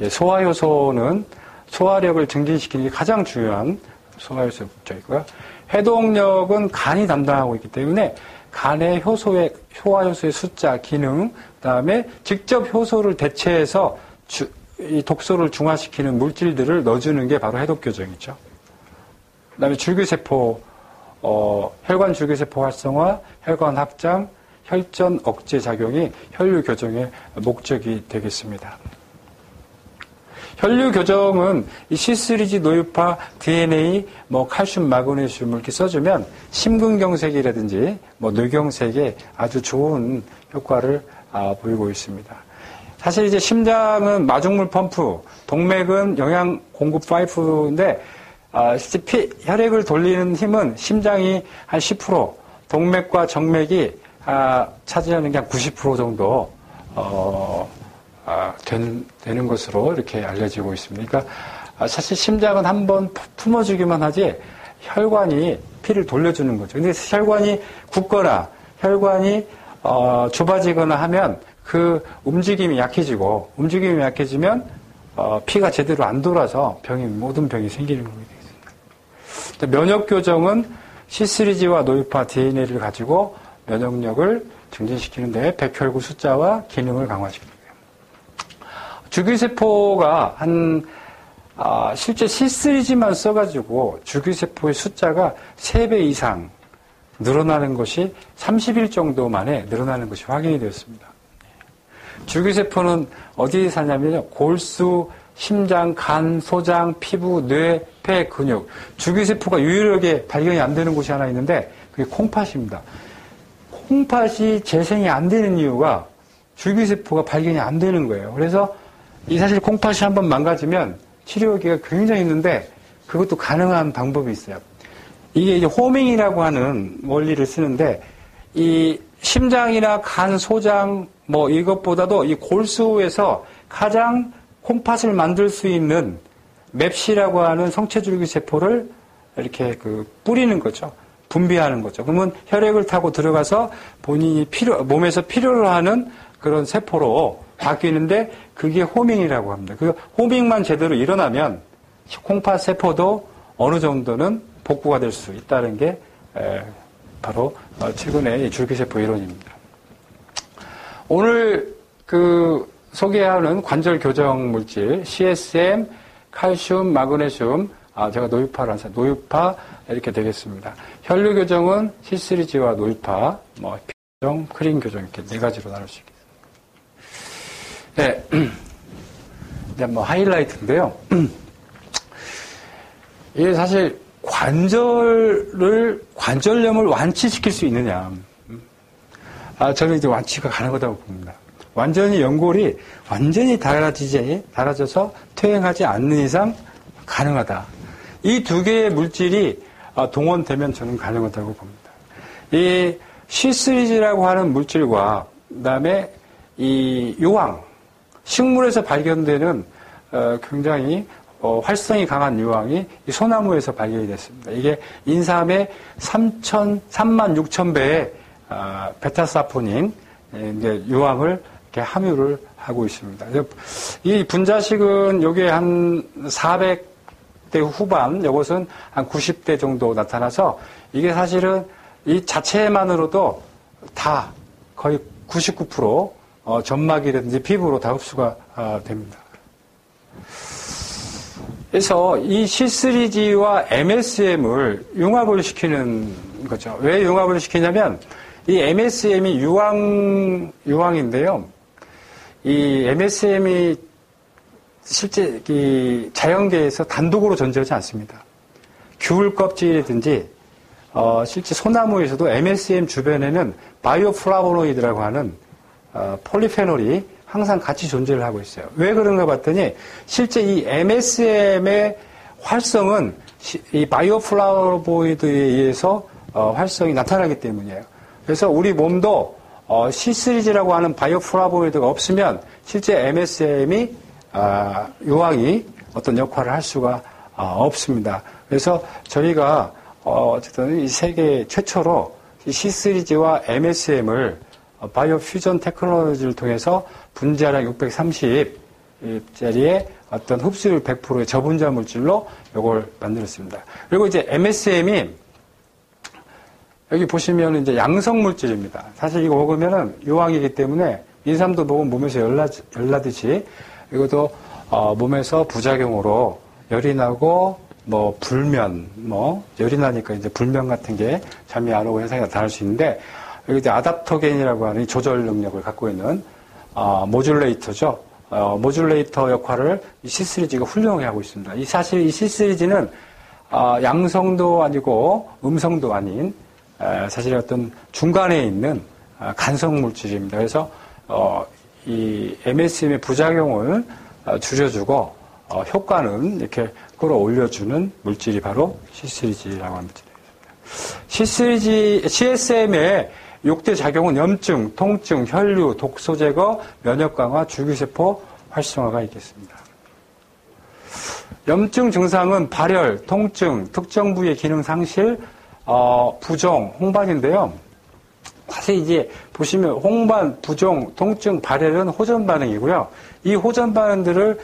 소화효소는 소화력을 증진시키는 게 가장 중요한 소화효소의 목적이고요. 해독력은 간이 담당하고 있기 때문에 간의 소화효소의 숫자, 기능, 그다음에 직접 효소를 대체해서 이 독소를 중화시키는 물질들을 넣어주는 게 바로 해독교정이죠. 그다음에 줄기세포, 혈관 줄기세포 활성화, 혈관 확장, 혈전 억제 작용이 혈류 교정의 목적이 되겠습니다. 혈류 교정은 이 C3G, 노유파, DNA, 칼슘, 마그네슘을 이렇게 써주면 심근경색이라든지 뇌경색에 아주 좋은 효과를 보이고 있습니다. 사실 이제 심장은 마중물 펌프, 동맥은 영양 공급 파이프인데, 실제 혈액을 돌리는 힘은 심장이 한 10%, 동맥과 정맥이 차지하는 게 한 90% 정도 되는 것으로 이렇게 알려지고 있습니다. 그러니까 사실 심장은 한번 품어주기만 하지 혈관이 피를 돌려주는 거죠. 근데 혈관이 굳거나 혈관이 좁아지거나 하면 그 움직임이 약해지면 피가 제대로 안 돌아서 모든 병이 생기는 거게 되겠습니다. 면역 교정은 C3G와 노유파 DNA를 가지고 면역력을 증진시키는데 백혈구 숫자와 기능을 강화시킵니다. 줄기세포가 실제 C3G만 써가지고 줄기세포의 숫자가 3배 이상 늘어나는 것이 30일 정도 만에 늘어나는 것이 확인이 되었습니다. 줄기세포는 어디에 사냐면요. 골수, 심장, 간, 소장, 피부, 뇌, 폐, 근육. 줄기세포가 유일하게 발견이 안 되는 곳이 하나 있는데 그게 콩팥입니다. 콩팥이 재생이 안 되는 이유가 줄기세포가 발견이 안 되는 거예요. 그래서 사실 콩팥이 한번 망가지면 치료하기가 굉장히 힘든데 그것도 가능한 방법이 있어요. 이게 이제 호밍이라고 하는 원리를 쓰는데 이 심장이나 간, 소장 이것보다도 이 골수에서 가장 콩팥을 만들 수 있는 맵시라고 하는 성체줄기세포를 이렇게 뿌리는 거죠. 분비하는 거죠. 그러면 혈액을 타고 들어가서 본인이 몸에서 필요로 하는 그런 세포로 바뀌는데 그게 호밍이라고 합니다. 그 호밍만 제대로 일어나면 콩팥 세포도 어느 정도는 복구가 될 수 있다는 게 바로 최근의 줄기세포 이론입니다. 오늘 소개하는 관절 교정 물질 CSM, 칼슘, 마그네슘, 제가 노유파를 안 써요. 노유파 이렇게 되겠습니다. 혈류 교정은 C3G와 노유파, 뭐 교정, 크린 교정 이렇게 네 가지로 나눌 수 있겠습니다. 네, 이제 뭐 하이라이트인데요. 이게 사실 관절염을 완치시킬 수 있느냐? 저는 이제 완치가 가능하다고 봅니다. 완전히 연골이 완전히 닳아져서 퇴행하지 않는 이상 가능하다. 이 두 개의 물질이 동원되면 저는 가능하다고 봅니다. 이 C3G라고 하는 물질과 그다음에 이 유황, 식물에서 발견되는 굉장히 활성이 강한 유황이 이 소나무에서 발견이 됐습니다. 이게 인삼의 36,000배의 베타사포닌 유황을 이렇게 함유를 하고 있습니다. 이 분자식은 요게 한 400대 후반, 요것은 한 90대 정도 나타나서 이게 사실은 이 자체만으로도 다 거의 99% 점막이라든지 피부로 다 흡수가 됩니다. 그래서 이 C3G와 MSM을 융합을 시키는 거죠. 왜 융합을 시키냐면 이 MSM이 유황인데요. 이 MSM이 실제 이 자연계에서 단독으로 존재하지 않습니다. 귤 껍질이든지 실제 소나무에서도 MSM 주변에는 바이오플라보노이드라고 하는 폴리페놀이 항상 같이 존재를 하고 있어요. 왜 그런가 봤더니 실제 이 MSM의 활성은 이 바이오플라보노이드에 의해서 활성이 나타나기 때문이에요. 그래서 우리 몸도 C3G라고 하는 바이오플라보노이드가 없으면 실제 MSM이 유황이 어떤 역할을 할 수가 없습니다. 그래서 저희가 어쨌든 이 세계 최초로 이 C3G와 MSM을 바이오 퓨전 테크놀로지를 통해서 분자량 630짜리의 어떤 흡수율 100%의 저분자 물질로 이걸 만들었습니다. 그리고 이제 MSM이 여기 보시면 이제 양성 물질입니다. 사실 이거 먹으면은 유황이기 때문에 인삼도 먹으면 몸에서 열나듯이 이것도 몸에서 부작용으로 열이 나고 뭐 불면 열이 나니까 이제 불면 같은 게 잠이 안 오고 현상이 나타날 수 있는데 여기 이제 아답토겐이라고 하는 조절 능력을 갖고 있는 모듈레이터죠. 모듈레이터 역할을 이 C3G가 훌륭하게 하고 있습니다. 사실 이 C3G는 양성도 아니고 음성도 아닌 사실 어떤 중간에 있는 간성 물질입니다. 그래서 이 MSM의 부작용을 줄여주고 효과는 이렇게 끌어올려주는 물질이 바로 C3G라고 하는 물질입니다. CSM의 6대 작용은 염증, 통증, 혈류, 독소 제거, 면역 강화, 줄기세포 활성화가 있겠습니다. 염증 증상은 발열, 통증, 특정 부위의 기능 상실, 부종, 홍반인데요. 사실 이제 보시면 홍반, 부종, 통증, 발열은 호전 반응이고요. 이 호전 반응들을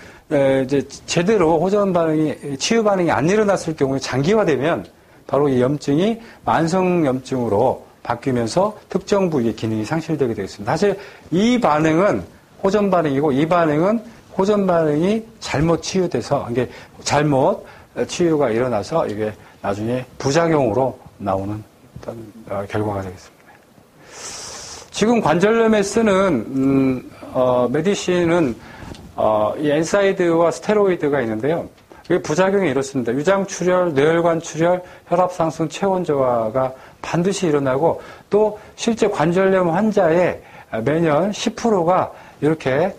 이제 제대로 호전 반응이 치유 반응이 안 일어났을 경우에 장기화되면 바로 이 염증이 만성 염증으로 바뀌면서 특정 부위의 기능이 상실되게 되겠습니다. 사실 이 반응은 호전 반응이고 이 반응은 호전 반응이 잘못 치유돼서 이게 잘못 치유가 일어나서 이게 나중에 부작용으로 나오는 어떤 결과가 되겠습니다. 지금 관절염에 쓰는 메디신은 이 엔사이드와 스테로이드가 있는데요. 이게 부작용이 이렇습니다. 유장출혈, 뇌혈관 출혈, 혈압 상승, 체온 저하가 반드시 일어나고 또 실제 관절염 환자의 매년 10%가 이렇게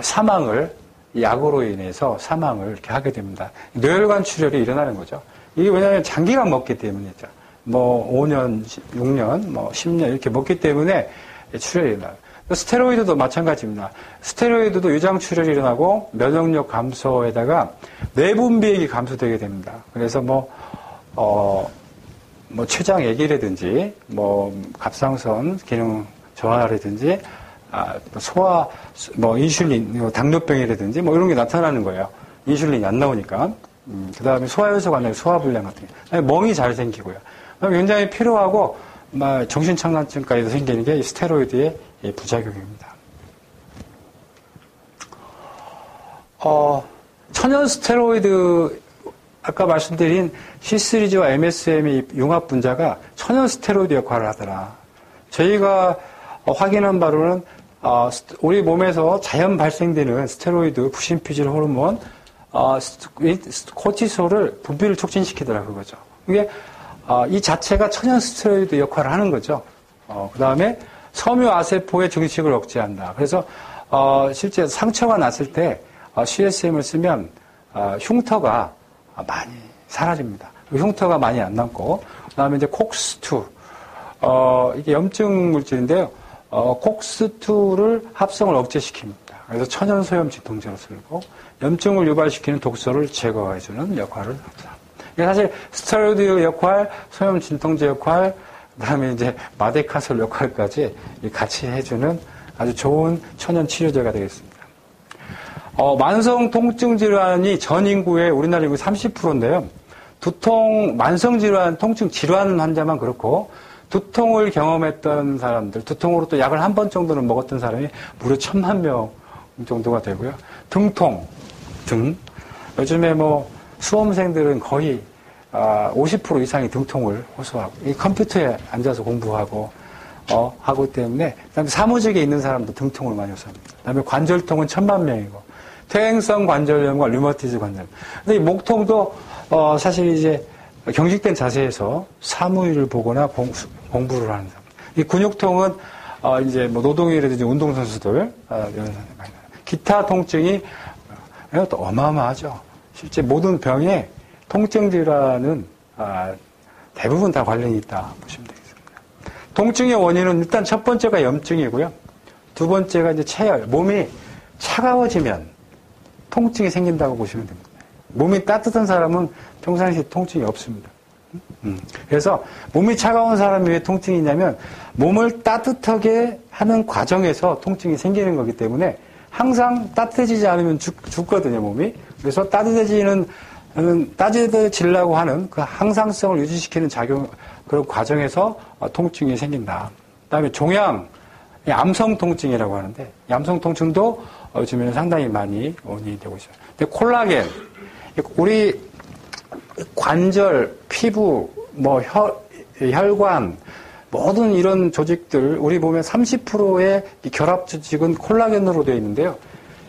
사망을 약으로 인해서 사망을 이렇게 하게 됩니다. 뇌혈관 출혈이 일어나는 거죠. 이게 왜냐하면 장기간 먹기 때문이죠. 뭐 5년, 6년, 뭐 10년 이렇게 먹기 때문에 출혈이 일어나요. 스테로이드도 마찬가지입니다. 스테로이드도 유장출혈이 일어나고 면역력 감소에다가 내분비액이 감소되게 됩니다. 그래서 뭐 췌장액이라든지 갑상선 기능 저하라든지 소화 인슐린 당뇨병이라든지 이런 게 나타나는 거예요. 인슐린이 안 나오니까. 그다음에 소화효소가 안 나고 소화불량 같은 게 멍이 잘 생기고요. 굉장히 피로하고 정신착란증까지도 생기는 게 이 스테로이드의 부작용입니다. 천연 스테로이드 아까 말씀드린 C3G와 MSM의 융합 분자가 천연 스테로이드 역할을 하더라. 저희가 확인한 바로는 우리 몸에서 자연 발생되는 스테로이드, 부신피질 호르몬, 코티솔을 분비를 촉진시키더라 그거죠. 이게 이 자체가 천연 스테로이드 역할을 하는 거죠. 그 다음에 섬유아세포의 증식을 억제한다. 그래서 실제 상처가 났을 때 CSM을 쓰면 흉터가 많이 사라집니다. 흉터가 많이 안 남고, 그 다음에 이제 콕스2, 이게 염증 물질인데요. 콕스2를 합성을 억제시킵니다. 그래서 천연 소염 진통제로 쓰고, 염증을 유발시키는 독소를 제거해주는 역할을 합니다. 이게 사실 스테로이드 역할, 소염 진통제 역할, 그 다음에 이제 마데카솔 역할까지 같이 해주는 아주 좋은 천연 치료제가 되겠습니다. 만성 통증 질환이 전 인구의 우리나라 인구 30%인데요. 만성 질환, 통증 질환 환자만 그렇고, 두통을 경험했던 사람들, 두통으로 또 약을 한 번 정도는 먹었던 사람이 무려 1,000만 명 정도가 되고요. 등통, 요즘에 수험생들은 거의 50% 이상이 등통을 호소하고, 이 컴퓨터에 앉아서 공부하고, 하기 때문에, 그 다음에 사무직에 있는 사람도 등통을 많이 호소합니다. 그 다음에 관절통은 1,000만 명이고, 퇴행성 관절염과 류마티즈 관절염. 근데 이 목통도, 사실 이제 경직된 자세에서 사무일을 보거나 공부를 하는 사람. 이 근육통은, 이제 노동이라든지 운동선수들, 이런 사람이 많이 나요. 기타 통증이 또 어마어마하죠. 실제 모든 병에 통증 질환은 대부분 다 관련이 있다 보시면 되겠습니다. 통증의 원인은 일단 첫 번째가 염증이고요. 두 번째가 이제 체열. 몸이 차가워지면 통증이 생긴다고 보시면 됩니다. 몸이 따뜻한 사람은 평상시에 통증이 없습니다. 그래서 몸이 차가운 사람이 왜 통증이 있냐면 몸을 따뜻하게 하는 과정에서 통증이 생기는 거기 때문에 항상 따뜻해지지 않으면 죽거든요, 몸이. 그래서 따뜻해지려고 하는 그 항상성을 유지시키는 그런 과정에서 통증이 생긴다. 그 다음에 종양, 암성 통증이라고 하는데, 이 암성 통증도 요즘에는 상당히 많이 원인이 되고 있어요. 근데 콜라겐, 우리 관절, 피부, 혈관, 모든 이런 조직들, 우리 몸의 30%의 결합 조직은 콜라겐으로 되어 있는데요.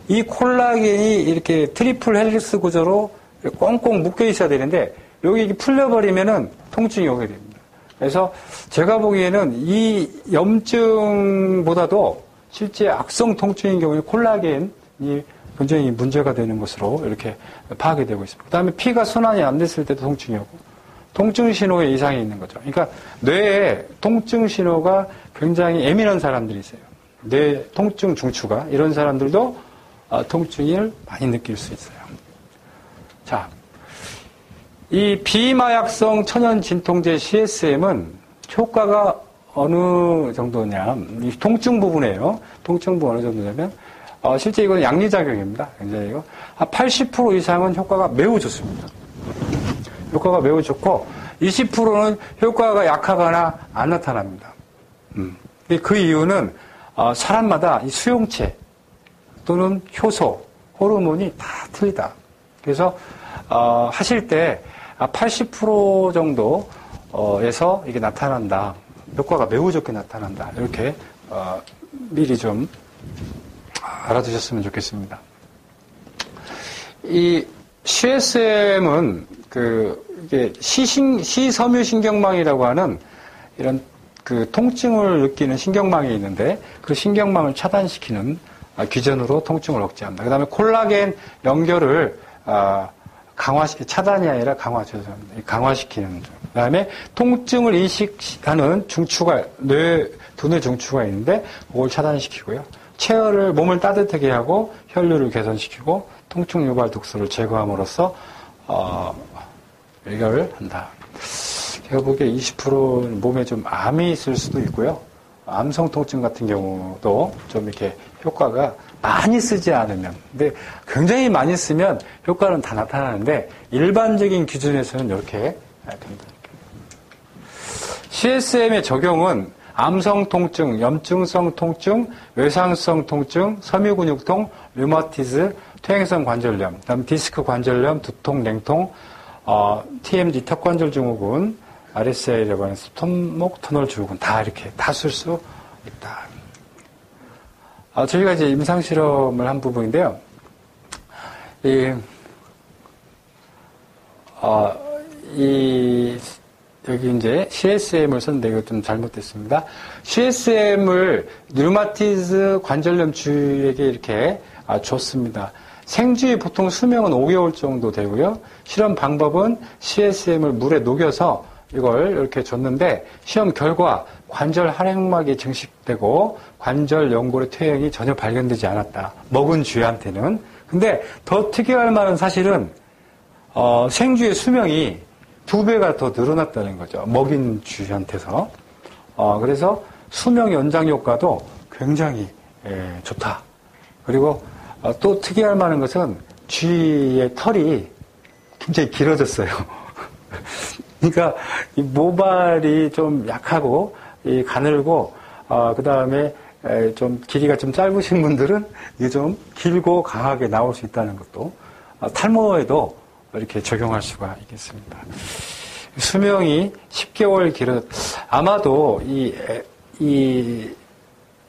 이 콜라겐이 이렇게 트리플 헬릭스 구조로 꽁꽁 묶여 있어야 되는데, 여기 풀려버리면은 통증이 오게 됩니다. 그래서 제가 보기에는 이 염증보다도 실제 악성 통증인 경우에 콜라겐이 굉장히 문제가 되는 것으로 이렇게 파악이 되고 있습니다. 그 다음에 피가 순환이 안 됐을 때도 통증이 오고, 통증 신호에 이상이 있는 거죠. 그러니까 뇌에 통증 신호가 굉장히 예민한 사람들이 있어요. 뇌 통증 중추가, 이런 사람들도 통증을 많이 느낄 수 있어요. 자, 이 비마약성 천연 진통제 CSM은 효과가 어느 정도냐, 이 통증 부분이에요. 통증 부분 어느 정도냐면, 실제 이건 양리작용입니다. 굉장히 이거. 80% 이상은 효과가 매우 좋습니다. 효과가 매우 좋고, 20%는 효과가 약하거나 안 나타납니다. 그 이유는, 사람마다 이 수용체 또는 효소, 호르몬이 다 틀리다. 그래서, 하실 때 80% 정도에서 이게 나타난다. 효과가 매우 좋게 나타난다. 이렇게, 미리 좀 알아두셨으면 좋겠습니다. 이 CSM은 이게 시섬유신경망이라고 하는 이런 통증을 느끼는 신경망이 있는데, 그 신경망을 차단시키는 기전으로 통증을 억제한다. 그 다음에 콜라겐 연결을 차단이 아니라 강화시키는. 그 다음에 통증을 인식하는 중추가, 두뇌 중추가 있는데, 그걸 차단시키고요. 체열을, 몸을 따뜻하게 하고, 혈류를 개선시키고, 통증 유발 독소를 제거함으로써, 해결을 한다. 제가 보기에 20%는 몸에 좀 암이 있을 수도 있고요. 암성 통증 같은 경우도 좀 이렇게 효과가 많이 쓰지 않으면, 근데 굉장히 많이 쓰면 효과는 다 나타나는데, 일반적인 기준에서는 이렇게 됩니다. CSM의 적용은 암성 통증, 염증성 통증, 외상성 통증, 섬유근육통, 류마티즈, 퇴행성 관절염, 그다음 디스크 관절염, 두통, 냉통, TMD 턱관절 증후군, RSI라고 하는 스톱목 터널 증후군 다 이렇게 다 쓸 수 있다. 저희가 이제 임상 실험을 한 부분인데요. 여기 이제 CSM을 썼는데 이거 좀 잘못됐습니다. CSM을 류마티즈 관절염 주에게 이렇게 줬습니다. 생쥐의 보통 수명은 5개월 정도 되고요. 실험 방법은 CSM을 물에 녹여서 이걸 이렇게 줬는데 시험 결과 관절 할행막이 증식되고 관절 연골의 퇴행이 전혀 발견되지 않았다. 먹은 쥐한테는. 근데 더 특이할 만한 사실은 생쥐의 수명이 2배가 더 늘어났다는 거죠. 먹인 쥐한테서. 그래서 수명 연장 효과도 굉장히 좋다. 그리고 또 특이할 만한 것은 쥐의 털이 굉장히 길어졌어요. 그러니까 이 모발이 좀 약하고 이 가늘고 그 다음에 좀 길이가 좀 짧으신 분들은 이게 좀 길고 강하게 나올 수 있다는 것도 탈모에도 이렇게 적용할 수가 있겠습니다. 수명이 10개월 아마도 이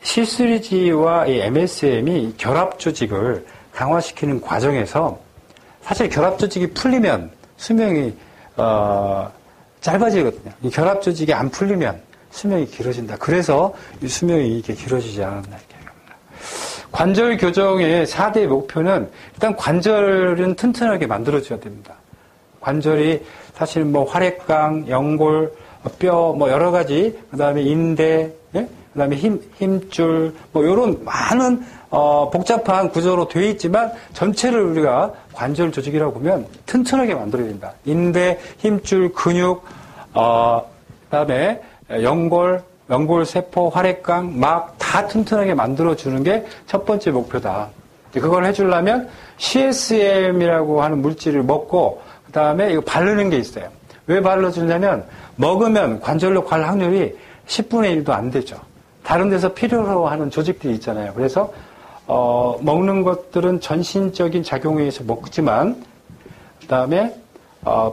C3G와 이 MSM이 결합 조직을 강화시키는 과정에서 사실 결합 조직이 풀리면 수명이 짧아지거든요. 이 결합 조직이 안 풀리면 수명이 길어진다. 그래서 이 수명이 이렇게 길어지지 않았나 이렇게 합니다. 관절 교정의 4대 목표는 일단 관절은 튼튼하게 만들어줘야 됩니다. 관절이 사실 뭐 활액강, 연골, 뼈, 뭐 여러 가지, 그 다음에 인대, 예? 그 다음에 힘줄, 뭐 요런 많은 복잡한 구조로 되어 있지만 전체를 우리가 관절 조직이라고 보면 튼튼하게 만들어야 된다. 인대, 힘줄, 근육, 그 다음에 연골, 세포, 활액강, 막 다 튼튼하게 만들어주는 게 첫 번째 목표다. 그걸 해주려면 CSM이라고 하는 물질을 먹고 그 다음에 이거 바르는 게 있어요. 왜 발라주냐면 먹으면 관절로 갈 확률이 10분의 1도 안 되죠. 다른 데서 필요로 하는 조직들이 있잖아요. 그래서 먹는 것들은 전신적인 작용에 의해서 먹지만 그 다음에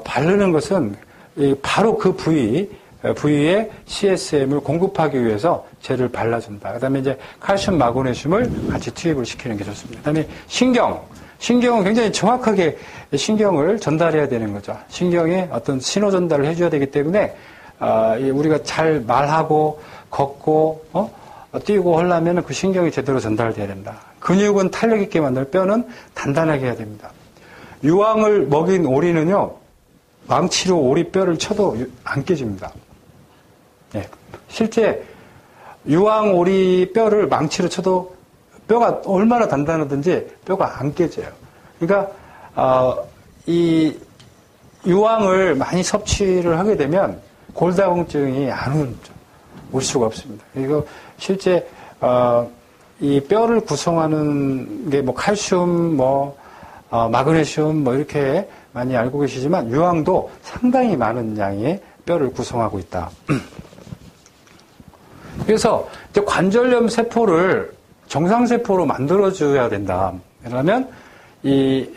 바르는 것은 바로 그 부위에 CSM을 공급하기 위해서 젤을 발라준다. 그 다음에 이제 칼슘, 마그네슘을 같이 투입을 시키는 게 좋습니다. 그 다음에 신경은 굉장히 정확하게 신경을 전달해야 되는 거죠. 신경에 어떤 신호 전달을 해줘야 되기 때문에 우리가 잘 말하고 걷고 뛰고 하려면 그 신경이 제대로 전달돼야 된다. 근육은 탄력 있게 만들, 뼈는 단단하게 해야 됩니다. 유황을 먹인 오리는요, 망치로 오리 뼈를 쳐도 안 깨집니다. 네. 실제 유황 오리 뼈를 망치로 쳐도 뼈가 얼마나 단단하든지 뼈가 안 깨져요. 그러니까 이 유황을 많이 섭취를 하게 되면 골다공증이 안 올 수가 없습니다. 그리고 실제 이 뼈를 구성하는 게 뭐 칼슘, 마그네슘 이렇게 많이 알고 계시지만 유황도 상당히 많은 양의 뼈를 구성하고 있다. 그래서 이제 관절염 세포를 정상세포로 만들어줘야 된다. 그러면 이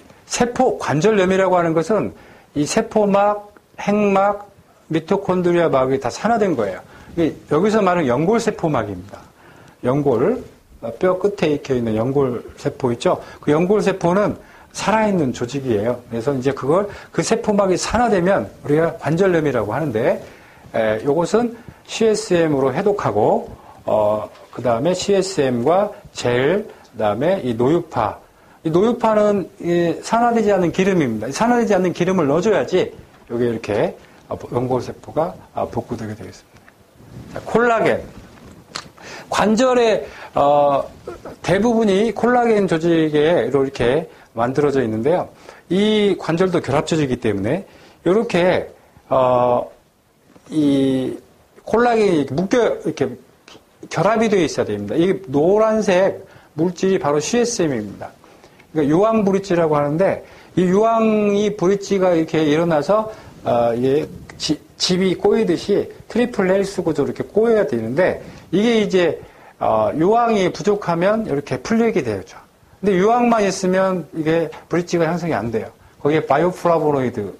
관절염이라고 하는 것은 이 세포막, 핵막, 미토콘드리아 막이 다 산화된 거예요. 여기서 말하는 연골세포막입니다. 연골, 뼈 끝에 익혀 있는 연골세포 있죠? 그 연골세포는 살아있는 조직이에요. 그래서 이제 그 세포막이 산화되면 우리가 관절염이라고 하는데, 요것은 CSM으로 해독하고, 그 다음에 CSM과 젤, 그 다음에 이 노유파. 이 노유파는 산화되지 않는 기름입니다. 산화되지 않는 기름을 넣어줘야지 여기 이렇게 연골세포가 복구되게 되겠습니다. 자, 콜라겐. 관절의 대부분이 콜라겐 조직으로 이렇게 만들어져 있는데요. 이 관절도 결합 조직이기 때문에 이렇게 이 콜라겐이 이렇게 결합이 되어 있어야 됩니다. 이 노란색 물질이 바로 CSM입니다. 그러니까 유황 브릿지라고 하는데 이 유황이 브릿지가 이렇게 일어나서 이게 집이 꼬이듯이 트리플 헬스 구조로 이렇게 꼬여야 되는데 이게 이제 유황이 부족하면 이렇게 풀리게 되죠. 근데 유황만 있으면 이게 브릿지가 형성이 안 돼요. 거기에 바이오플라보노이드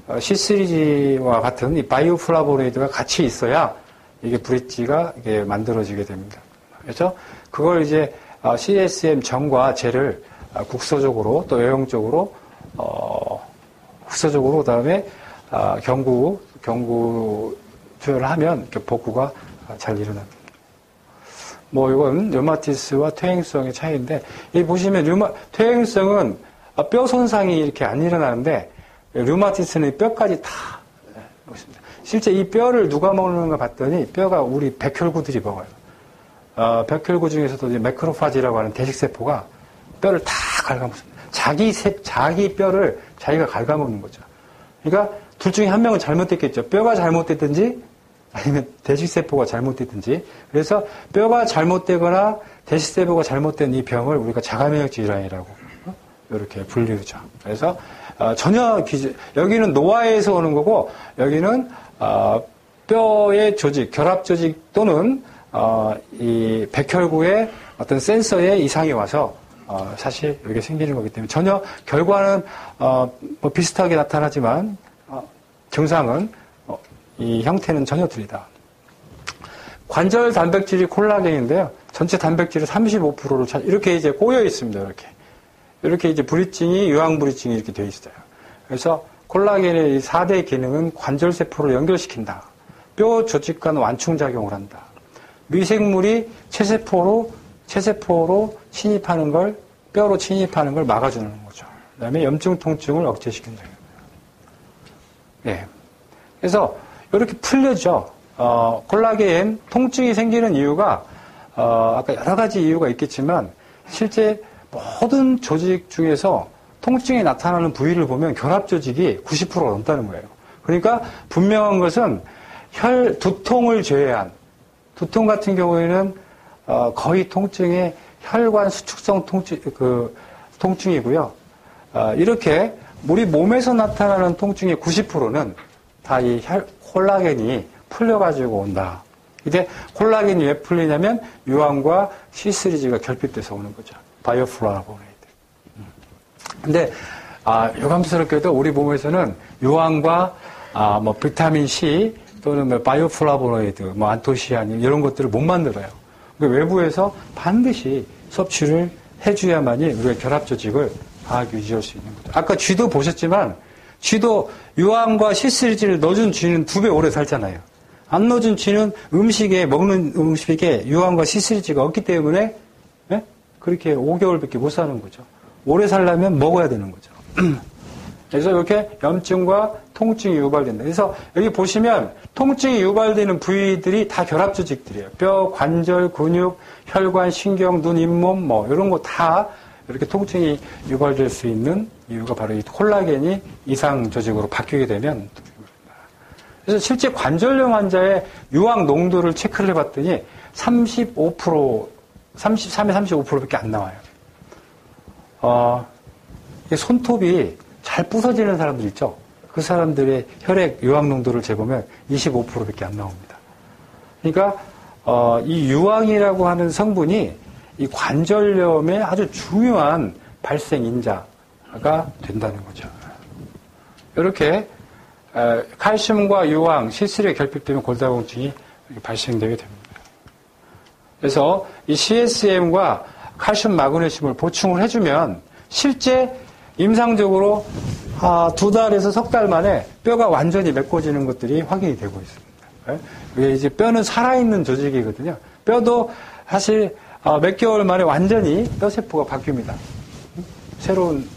C3G와 같은 이 바이오플라보노이드가 같이 있어야 이게 브릿지가 이게 만들어지게 됩니다. 그렇죠? 그걸 이제 CSM 전과 제를 국소적으로 또 외형적으로 국소적으로 그다음에 경구 투여를 하면 이렇게 복구가 잘 일어납니다. 뭐 이건 류마티스와 퇴행성의 차이인데 이 보시면 퇴행성은 뼈 손상이 이렇게 안 일어나는데 류마티스는 뼈까지 다 먹습니다. 실제 이 뼈를 누가 먹는가 봤더니 뼈가 우리 백혈구들이 먹어요. 백혈구 중에서도 이제 매크로파지라고 하는 대식세포가 뼈를 다 갉아먹습니다. 자기 뼈를 자기가 갉아먹는 거죠. 그러니까 둘 중에 한 명은 잘못됐겠죠. 뼈가 잘못됐든지 아니면 대식세포가 잘못됐든지. 그래서 뼈가 잘못되거나 대식세포가 잘못된 이 병을 우리가 자가면역 질환이라고 이렇게 불리우죠. 그래서 전혀 여기는 노화에서 오는 거고 여기는 뼈의 조직, 결합 조직 또는 이 백혈구의 어떤 센서에 이상이 와서 사실 이게 생기는 거기 때문에 전혀 결과는 뭐 비슷하게 나타나지만 증상은 이 형태는 전혀 틀리다. 관절 단백질이 콜라겐인데요. 전체 단백질의 35%를 이렇게 이제 꼬여 있습니다. 이렇게 이제 브릿징이 유황 브릿징이 이렇게 되어 있어요. 그래서 콜라겐의 이 4대 기능은 관절 세포를 연결시킨다. 뼈 조직 간 완충 작용을 한다. 미생물이 체세포로 침입하는 걸 뼈로 침입하는 걸 막아주는 거죠. 그다음에 염증 통증을 억제시킨다. 네. 그래서 이렇게 풀려죠. 콜라겐 통증이 생기는 이유가 아까 여러 가지 이유가 있겠지만 실제 모든 조직 중에서 통증이 나타나는 부위를 보면 결합 조직이 90%가 넘다는 거예요. 그러니까 분명한 것은 두통을 제외한 두통 같은 경우에는 거의 통증의 혈관 수축성 통증이고요. 이렇게 우리 몸에서 나타나는 통증의 90%는 다 이 콜라겐이 풀려가지고 온다. 근데 콜라겐이 왜 풀리냐면 유황과 C3G가 결핍돼서 오는 거죠. 바이오플라보노이드. 근데 유감스럽게도 우리 몸에서는 유황과 뭐 비타민 C 또는 뭐 바이오플라보노이드, 뭐 안토시아닌 이런 것들을 못 만들어요. 그러니까 외부에서 반드시 섭취를 해줘야만이 우리가 결합 조직을 과하게 유지할 수 있는 거죠. 아까 쥐도 보셨지만 쥐도 유황과 C3G를 넣어준 쥐는 2배 오래 살잖아요. 안 넣어준 쥐는 먹는 음식에 유황과 C3G가 없기 때문에 그렇게 5개월밖에 못 사는 거죠. 오래 살려면 먹어야 되는 거죠. 그래서 이렇게 염증과 통증이 유발된다. 그래서 여기 보시면 통증이 유발되는 부위들이 다 결합 조직들이에요. 뼈, 관절, 근육, 혈관, 신경, 눈, 잇몸 뭐 이런 거 다 이렇게 통증이 유발될 수 있는 이유가 바로 이 콜라겐이 이상 조직으로 바뀌게 되면. 그래서 실제 관절염 환자의 유황 농도를 체크를 해봤더니 33에 35%밖에 안 나와요. 손톱이 잘 부서지는 사람들 있죠? 그 사람들의 혈액 유황 농도를 재보면 25%밖에 안 나옵니다. 그러니까 이 유황이라고 하는 성분이 이 관절염의 아주 중요한 발생 인자가 된다는 거죠. 이렇게 칼슘과 유황, C3의 결핍 때문에 골다공증이 발생되게 됩니다. 그래서 이 CSM과 칼슘, 마그네슘을 보충을 해주면 실제 임상적으로 2달에서 석 달 만에 뼈가 완전히 메꿔지는 것들이 확인이 되고 있습니다. 이게 이제 뼈는 살아있는 조직이거든요. 뼈도 사실 몇 개월 만에 완전히 뼈세포가 바뀝니다. 새로운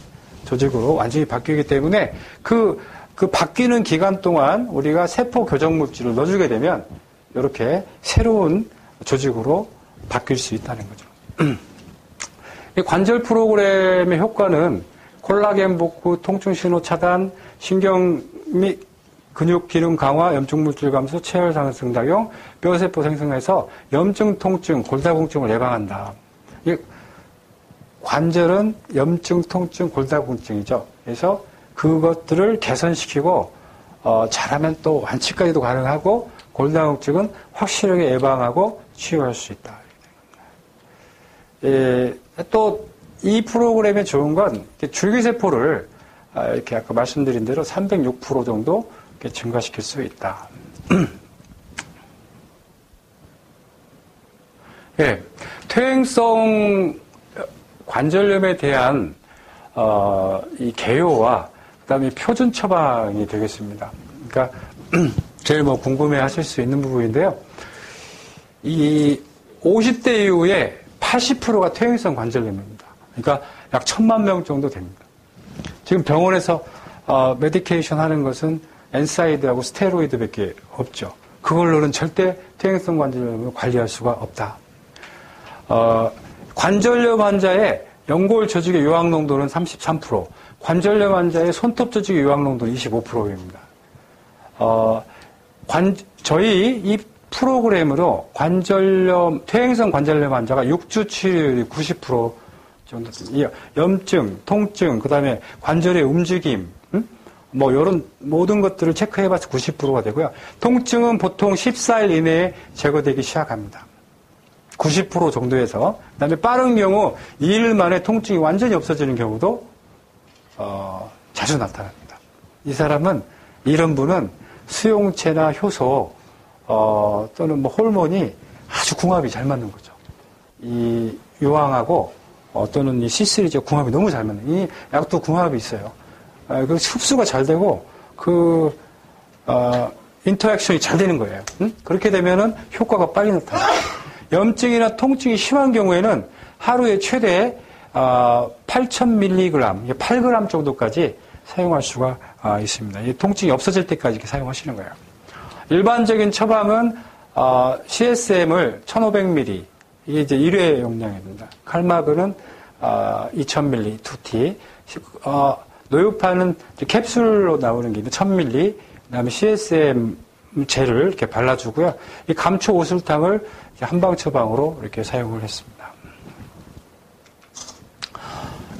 조직으로 완전히 바뀌기 때문에 그 바뀌는 기간 동안 우리가 세포 교정 물질을 넣어주게 되면 이렇게 새로운 조직으로 바뀔 수 있다는 거죠. 이 관절 프로그램의 효과는 콜라겐 복구, 통증 신호 차단, 신경 및 근육 기능 강화, 염증 물질 감소, 체열 상승 작용, 뼈세포 생성해서 염증, 통증, 골다공증을 예방한다. 관절은 염증, 통증, 골다공증이죠. 그래서 그것들을 개선시키고 잘하면 또 완치까지도 가능하고 골다공증은 확실하게 예방하고 치유할 수 있다. 또 이 프로그램의 좋은 건 줄기세포를 이렇게 아까 말씀드린 대로 306% 정도 이렇게 증가시킬 수 있다. 예, 퇴행성 관절염에 대한 이 개요와 그다음에 표준 처방이 되겠습니다. 그러니까 제일 뭐 궁금해하실 수 있는 부분인데요. 이 50대 이후에 80%가 퇴행성 관절염입니다. 그러니까 약 1,000만 명 정도 됩니다. 지금 병원에서 메디케이션 하는 것은 엔사이드하고 스테로이드밖에 없죠. 그걸로는 절대 퇴행성 관절염을 관리할 수가 없다. 관절염 환자의 연골 조직의 요항 농도는 33%, 관절염 환자의 손톱 조직의 요항 농도는 25%입니다. 저희 이 프로그램으로 퇴행성 관절염 환자가 6주 치료율이 90% 정도 됩니다. 염증, 통증, 그 다음에 관절의 움직임, 뭐 이런 모든 것들을 체크해봐서 90%가 되고요. 통증은 보통 14일 이내에 제거되기 시작합니다. 90% 정도에서. 그 다음에 빠른 경우 2일 만에 통증이 완전히 없어지는 경우도 자주 나타납니다. 이런 분은 수용체나 효소 또는 뭐 호르몬이 아주 궁합이 잘 맞는 거죠. 이 요항하고 또는 이 C3제 궁합이 너무 잘 맞는. 이 약도 궁합이 있어요. 그 흡수가 잘 되고 인터액션이 잘 되는 거예요. 그렇게 되면은 효과가 빨리 나타나요. 염증이나 통증이 심한 경우에는 하루에 최대 8,000mg, 8g 정도까지 사용할 수가 있습니다. 이 통증이 없어질 때까지 이렇게 사용하시는 거예요. 일반적인 처방은 CSM을 1,500ml, 이게 이제 1회 용량입니다. 칼마그는 2,000ml, 2T. 노유파는 캡슐로 나오는 게 1,000ml, 그다음에 CSM 젤을 이렇게 발라주고요. 이 감초 오술탕을 한방 처방으로 이렇게 사용을 했습니다.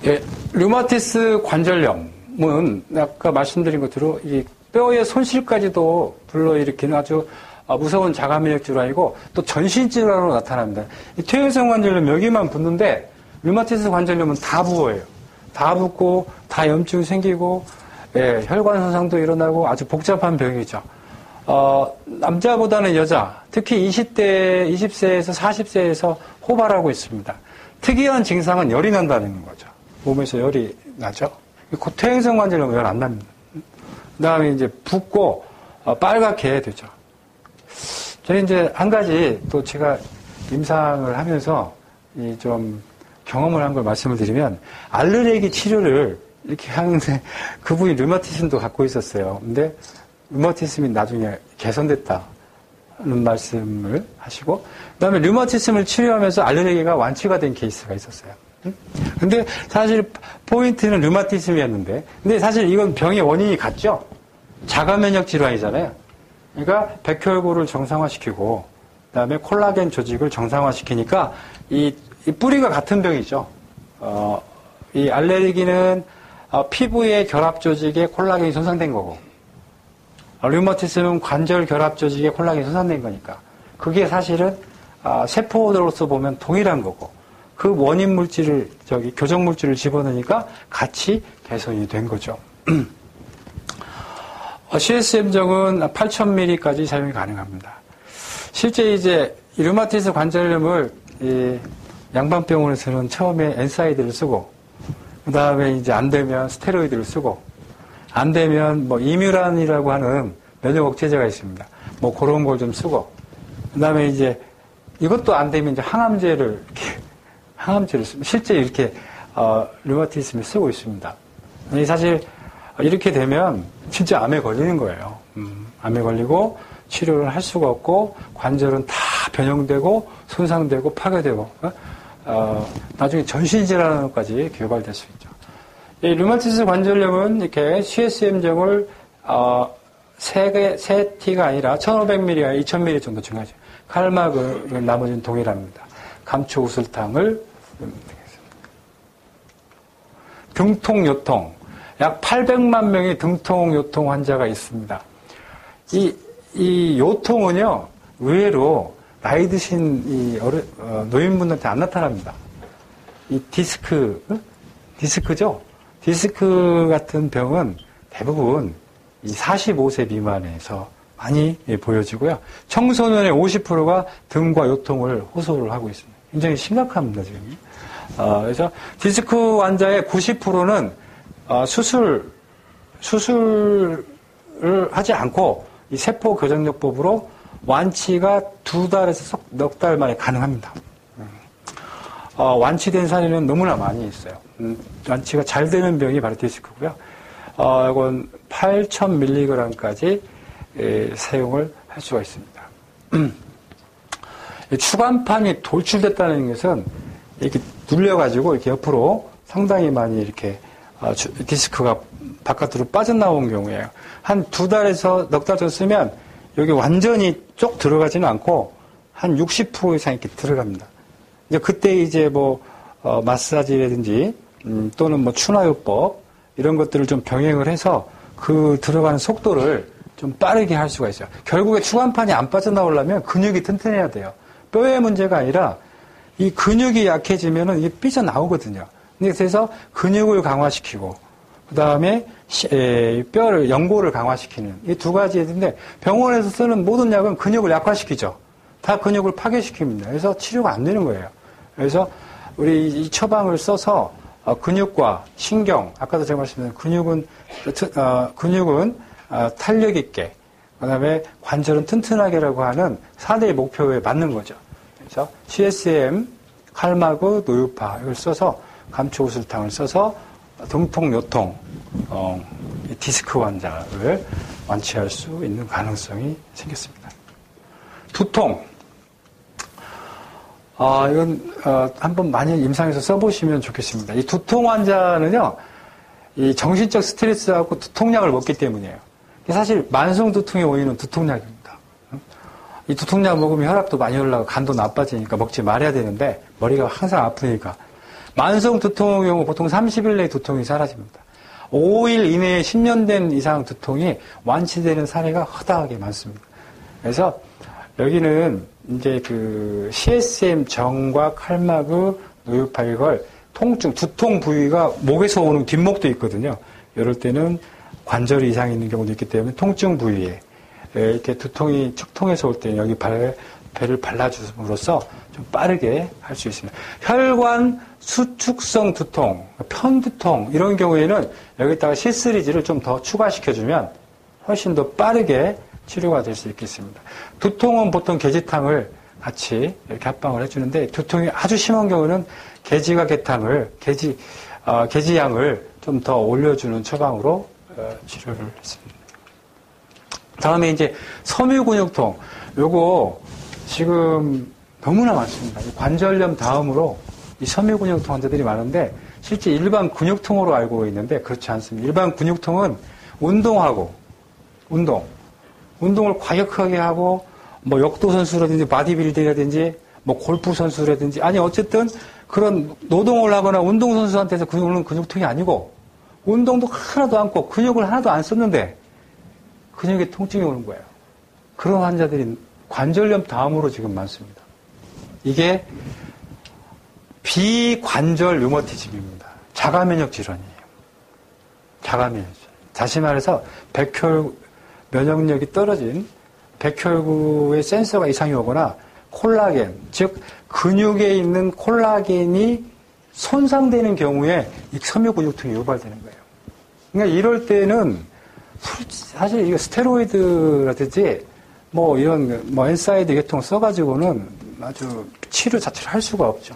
예, 류마티스 관절염은 아까 말씀드린 것대로 이 뼈의 손실까지도 불러일으키는 아주 무서운 자가면역 질환이고 또 전신 질환으로 나타납니다. 이 퇴행성 관절염 여기만 붓는데 류마티스 관절염은 다 부어요. 다 붓고 다 염증 생기고 혈관 손상도 일어나고 아주 복잡한 병이죠. 남자보다는 여자, 특히 20세에서 40세에서 호발하고 있습니다. 특이한 증상은 열이 난다는 거죠. 몸에서 열이 나죠. 퇴행성 관절염은 열 안 납니다. 그 다음에 이제 붓고 빨갛게 되죠. 저는 이제 한 가지 또 제가 임상을 하면서 좀 경험을 한 걸 말씀을 드리면 알레르기 치료를 이렇게 하는데 그분이 류마티즘도 갖고 있었어요. 근데 류마티즘이 나중에 개선됐다는 말씀을 하시고 그다음에 류마티즘을 치료하면서 알레르기가 완치가 된 케이스가 있었어요. 근데 사실 포인트는 류마티즘이었는데 근데 사실 이건 병의 원인이 같죠. 자가면역 질환이잖아요. 그러니까 백혈구를 정상화시키고 그다음에 콜라겐 조직을 정상화시키니까 이 뿌리가 같은 병이죠. 이 알레르기는 피부의 결합 조직에 콜라겐이 손상된 거고 류마티즘은 관절 결합 조직에 콜라겐이 손상된 거니까 그게 사실은 세포로서 보면 동일한 거고 그 원인 물질을 교정 물질을 집어넣으니까 같이 개선이 된 거죠. CSM정은 8,000ml까지 사용이 가능합니다. 실제 이제 류마티스 관절염을 양방병원에서는 처음에 엔사이드를 쓰고 그 다음에 이제 안 되면 스테로이드를 쓰고 안 되면 뭐 이뮤란이라고 하는 면역 억제제가 있습니다. 뭐 그런 걸 좀 쓰고 그 다음에 이제 이것도 안 되면 이제 항암제를 쓰고 실제 이렇게 류마티즘을 쓰고 있습니다. 사실 이렇게 되면 진짜 암에 걸리는 거예요. 암에 걸리고 치료를 할 수가 없고 관절은 다 변형되고 손상되고 파괴되고 나중에 전신질환으로까지 교발될 수 있죠. 이 류마티스 관절염은 이렇게 CSM정을 3T가 아니라 1,500ml와 2,000ml 정도 증가하죠. 칼막은 나머지는 동일합니다. 감초 우슬탕을 등통 요통 약 800만 명의 등통 요통 환자가 있습니다. 이 요통은요 의외로 나이 드신 노인분들한테 안 나타납니다. 이 디스크죠? 디스크 같은 병은 대부분 이 45세 미만에서 많이 보여지고요. 청소년의 50%가 등과 요통을 호소를 하고 있습니다. 굉장히 심각합니다, 지금. 그래서 디스크 환자의 90%는 수술을 하지 않고 이 세포 교정요법으로 완치가 2달에서 넉 달 만에 가능합니다. 완치된 사례는 너무나 많이 있어요. 완치가 잘 되는 병이 바로 디스크고요. 이건 8,000mg까지 사용을 할 수가 있습니다. 추간판이 돌출됐다는 것은 이렇게 눌려가지고 이렇게 옆으로 상당히 많이 이렇게 디스크가 바깥으로 빠져나온 경우에요. 한 2달에서 넉 달 정도 쓰면 여기 완전히 쪽 들어가지는 않고 한 60% 이상 이렇게 들어갑니다. 이제 그때 이제 마사지라든지 또는 추나요법 이런 것들을 좀 병행을 해서 그 들어가는 속도를 좀 빠르게 할 수가 있어요. 결국에 추간판이 안 빠져나오려면 근육이 튼튼해야 돼요. 뼈의 문제가 아니라 이 근육이 약해지면은 이게 삐져나오거든요. 그래서 근육을 강화시키고 그 다음에 뼈를 연골을 강화시키는 이 두 가지인데 병원에서 쓰는 모든 약은 근육을 약화시키죠. 다 근육을 파괴시킵니다. 그래서 치료가 안 되는 거예요. 그래서 우리 이 처방을 써서 근육과 신경, 아까도 제가 말씀드린 근육은 탄력 있게, 그 다음에 관절은 튼튼하게라고 하는 4대의 목표에 맞는 거죠. 그래서 CSM, 칼마그, 노유파 이걸 써서 감초우슬탕을 써서 등통, 요통, 디스크 환자를 완치할 수 있는 가능성이 생겼습니다. 두통. 이건 한번 많이 임상에서 써보시면 좋겠습니다. 이 두통 환자는요, 이 정신적 스트레스하고 두통약을 먹기 때문이에요. 사실 만성 두통의 원인은 두통약입니다. 이 두통약 먹으면 혈압도 많이 올라가고 간도 나빠지니까 먹지 말아야 되는데 머리가 항상 아프니까. 만성 두통의 경우 보통 30일 내에 두통이 사라집니다. 5일 이내에 10년 된 이상 두통이 완치되는 사례가 허다하게 많습니다. 그래서 여기는 이제 그 CSM 정과 칼마그, 노유파 이걸 통증, 두통 부위가 목에서 오는 뒷목도 있거든요. 이럴 때는 관절 이상이 있는 경우도 있기 때문에 통증 부위에 이렇게 두통이 척통에서 올 때는 여기 배를 발라줌으로써 좀 빠르게 할 수 있습니다. 혈관 수축성 두통, 편두통 이런 경우에는 여기다가 C3G를 좀 더 추가시켜주면 훨씬 더 빠르게 치료가 될 수 있겠습니다. 두통은 보통 게지탕을 같이 이렇게 합방을 해주는데 두통이 아주 심한 경우는 게지양을 좀 더 올려주는 처방으로 치료를 했습니다. 다음에 이제 섬유근육통. 요거 지금 너무나 많습니다. 관절염 다음으로 이 섬유근육통 환자들이 많은데 실제 일반 근육통으로 알고 있는데 그렇지 않습니다. 일반 근육통은 운동을 과격하게 하고 역도 선수라든지 바디빌딩이라든지 골프 선수라든지 아니 어쨌든 그런 노동을 하거나 운동 선수한테서 오는 근육통이 아니고 운동도 하나도 않고 근육을 하나도 안 썼는데 근육에 통증이 오는 거예요. 그런 환자들이 관절염 다음으로 지금 많습니다. 이게 비관절 류머티즘입니다. 자가면역 질환이에요. 자가면역 질환. 다시 말해서 면역력이 떨어진 백혈구의 센서가 이상이 오거나 콜라겐, 즉 근육에 있는 콜라겐이 손상되는 경우에 이 섬유근육통이 유발되는 거예요. 그러니까 이럴 때는 사실 이거 스테로이드라든지 이런 엔사이드 계통 써가지고는 아주 치료 자체를 할 수가 없죠.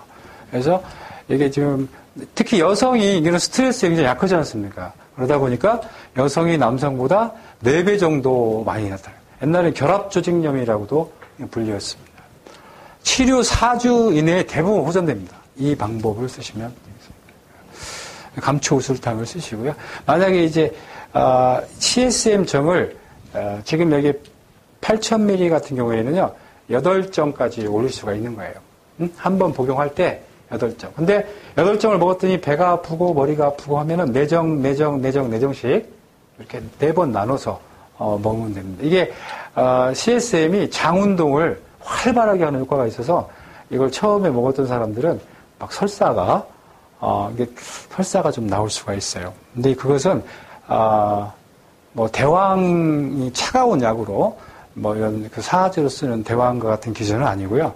그래서 이게 지금 특히 여성이 이런 스트레스에 굉장히 약하지 않습니까? 그러다 보니까 여성이 남성보다 4배 정도 많이 나타나요. 옛날에 결합조직염이라고도 불리웠습니다. 치료 4주 이내에 대부분 호전됩니다. 이 방법을 쓰시면 되겠습니다. 감초우슬탕을 쓰시고요. 만약에 이제 CSM 정을 지금 여기 8,000ml 같은 경우에는요 8정까지 올릴 수가 있는 거예요. 한 번 복용할 때 8정. 근데 8정을 먹었더니 배가 아프고 머리가 아프고 하면은 4정씩 이렇게 4번 나눠서 먹으면 됩니다. 이게 CSM이 장 운동을 활발하게 하는 효과가 있어서 이걸 처음에 먹었던 사람들은 막 설사가 이게 설사가 좀 나올 수가 있어요. 근데 그것은, 뭐, 대왕이 차가운 약으로, 뭐, 이런 그 사화제로 쓰는 대왕과 같은 기전은 아니고요.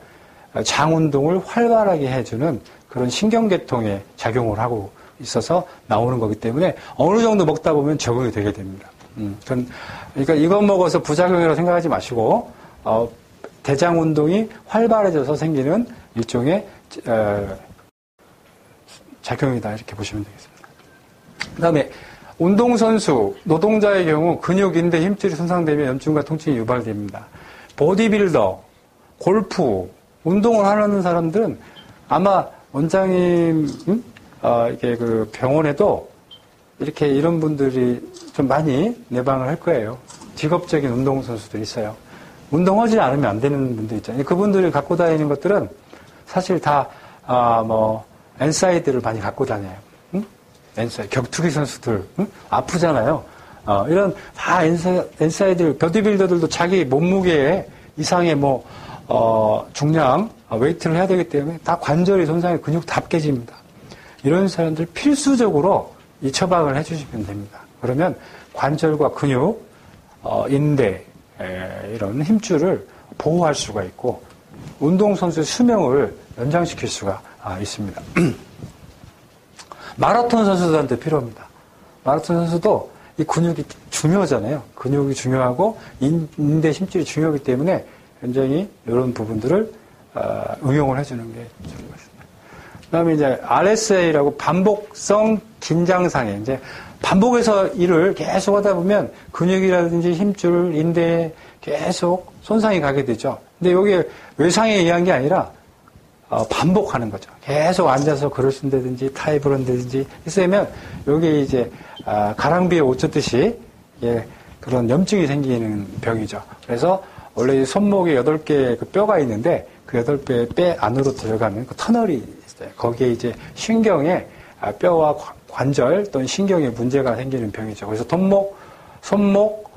장 운동을 활발하게 해주는 그런 신경계통에 작용을 하고 있어서 나오는 거기 때문에 어느 정도 먹다 보면 적응이 되게 됩니다. 그러니까 이거 먹어서 부작용이라고 생각하지 마시고, 대장 운동이 활발해져서 생기는 일종의, 작용이다. 이렇게 보시면 되겠습니다. 그 다음에, 운동선수, 노동자의 경우 근육, 인대, 힘줄이 손상되면 염증과 통증이 유발됩니다. 보디빌더, 골프, 운동을 하는 사람들은 아마 원장님, 이게 그 병원에도 이렇게 이런 분들이 좀 많이 내방을 할 거예요. 직업적인 운동선수들이 있어요. 운동하지 않으면 안 되는 분들 있잖아요. 그분들이 갖고 다니는 것들은 사실 다, 엔사이드를 많이 갖고 다녀요. 엔사이드, 격투기 선수들, 아프잖아요. 이런 다 엔사이드, 보디빌더들도 자기 몸무게 이상의 중량, 웨이트를 해야 되기 때문에 다 관절이 손상해 근육 다 깨집니다. 이런 사람들 필수적으로 이 처방을 해주시면 됩니다. 그러면 관절과 근육, 인대, 이런 힘줄을 보호할 수가 있고, 운동선수의 수명을 연장시킬 수가 있습니다. 마라톤 선수들한테 필요합니다. 마라톤 선수도 이 근육이 중요하잖아요. 근육이 중요하고 인대 힘줄이 중요하기 때문에 굉장히 이런 부분들을 응용을 해주는 게 좋은 것 같습니다. 그다음에 이제 RSA라고 반복성 긴장장애. 이제 반복해서 일을 계속 하다 보면 근육이라든지 힘줄, 인대에 계속 손상이 가게 되죠. 근데 여기 외상에 의한 게 아니라 반복하는 거죠. 계속 앉아서 글을 쓴다든지 타입을 한다든지 있으면 여기 이제 가랑비에 옷 젖듯이 그런 염증이 생기는 병이죠. 그래서 원래 이 손목에 8개의 그 뼈가 있는데 그 8개의 뼈 안으로 들어가면 그 터널이 있어요. 거기에 이제 신경에 뼈와 관절 또는 신경에 문제가 생기는 병이죠. 그래서 손목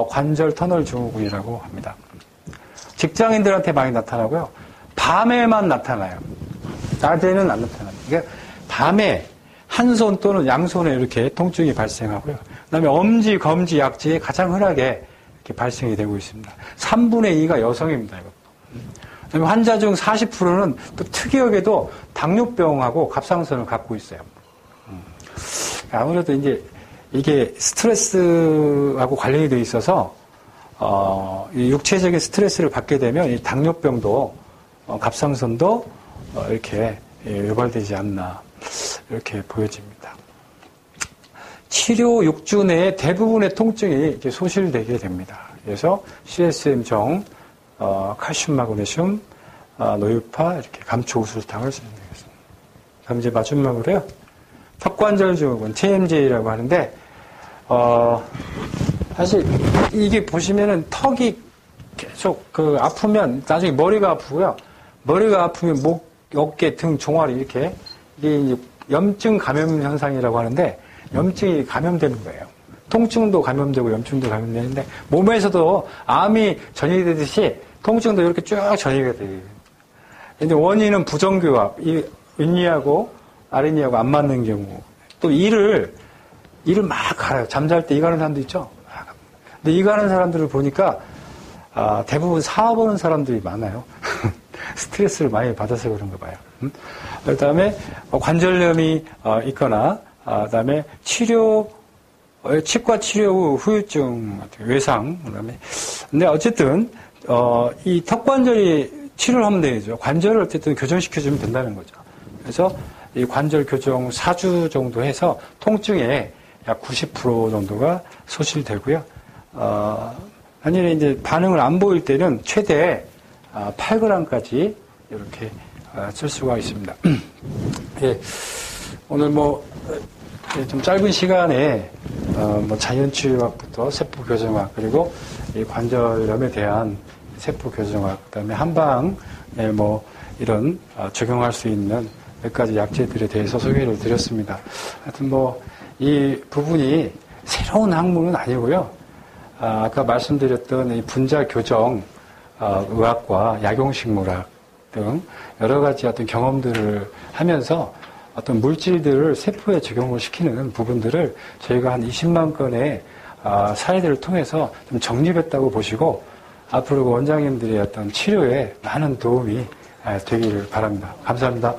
관절 터널 증후군이라고 합니다. 직장인들한테 많이 나타나고요. 밤에만 나타나요. 낮에는 안 나타납니다. 그러니까 밤에 한 손 또는 양손에 이렇게 통증이 발생하고요. 그다음에 엄지, 검지, 약지에 가장 흔하게 이렇게 발생이 되고 있습니다. 3분의 2가 여성입니다. 이것도. 그다음에 환자 중 40%는 또 특이하게도 당뇨병하고 갑상선을 갖고 있어요. 아무래도 이제 이게 스트레스하고 관련이 돼 있어서 이 육체적인 스트레스를 받게 되면 이 당뇨병도 갑상선도 이렇게 유발되지 않나 이렇게 보여집니다. 치료 6주 내에 대부분의 통증이 이렇게 소실되게 됩니다. 그래서 CSM정, 칼슘, 마그네슘, 노유파 이렇게 감초 우술탕을 쓰면 되겠습니다. 그럼 이제 마지막으로요. 턱관절 증후군 TMJ라고 하는데 사실 이게 보시면은 턱이 계속 아프면 나중에 머리가 아프고요. 머리가 아프면 목, 어깨, 등, 종아리 이렇게 이게 이제 염증 감염 현상이라고 하는데 염증이 감염되는 거예요. 통증도 감염되고 염증도 감염되는데 몸에서도 암이 전이되듯이 통증도 이렇게 쭉 전이가 돼요. 근데 원인은 부정교합, 이 윗니하고 아랫니하고 안 맞는 경우 또 이를 막 갈아요. 잠잘 때 이 가는 사람도 있죠. 근데 이 가는 사람들을 보니까 대부분 사업하는 사람들이 많아요. 스트레스를 많이 받아서 그런가 봐요. 그 다음에 관절염이 있거나, 그 다음에 치과 치료 후 후유증, 외상, 그 다음에. 근데 어쨌든, 이 턱관절이 치료를 하면 되죠. 관절을 어쨌든 교정시켜주면 된다는 거죠. 그래서 이 관절 교정 4주 정도 해서 통증의 약 90% 정도가 소실되고요. 만약에 이제 반응을 안 보일 때는 최대 8g까지 이렇게 쓸 수가 있습니다. 예, 오늘 좀 짧은 시간에 자연치유학부터 세포교정학 그리고 이 관절염에 대한 세포교정학 그다음에 한방에 이런 적용할 수 있는 몇 가지 약재들에 대해서 소개를 드렸습니다. 하여튼 이 부분이 새로운 학문은 아니고요. 아까 말씀드렸던 이 분자 교정 의학과 약용식물학 등 여러 가지 어떤 경험들을 하면서 어떤 물질들을 세포에 적용을 시키는 부분들을 저희가 한 20만 건의 사례들을 통해서 좀 정립했다고 보시고 앞으로 그 원장님들의 어떤 치료에 많은 도움이 되기를 바랍니다. 감사합니다.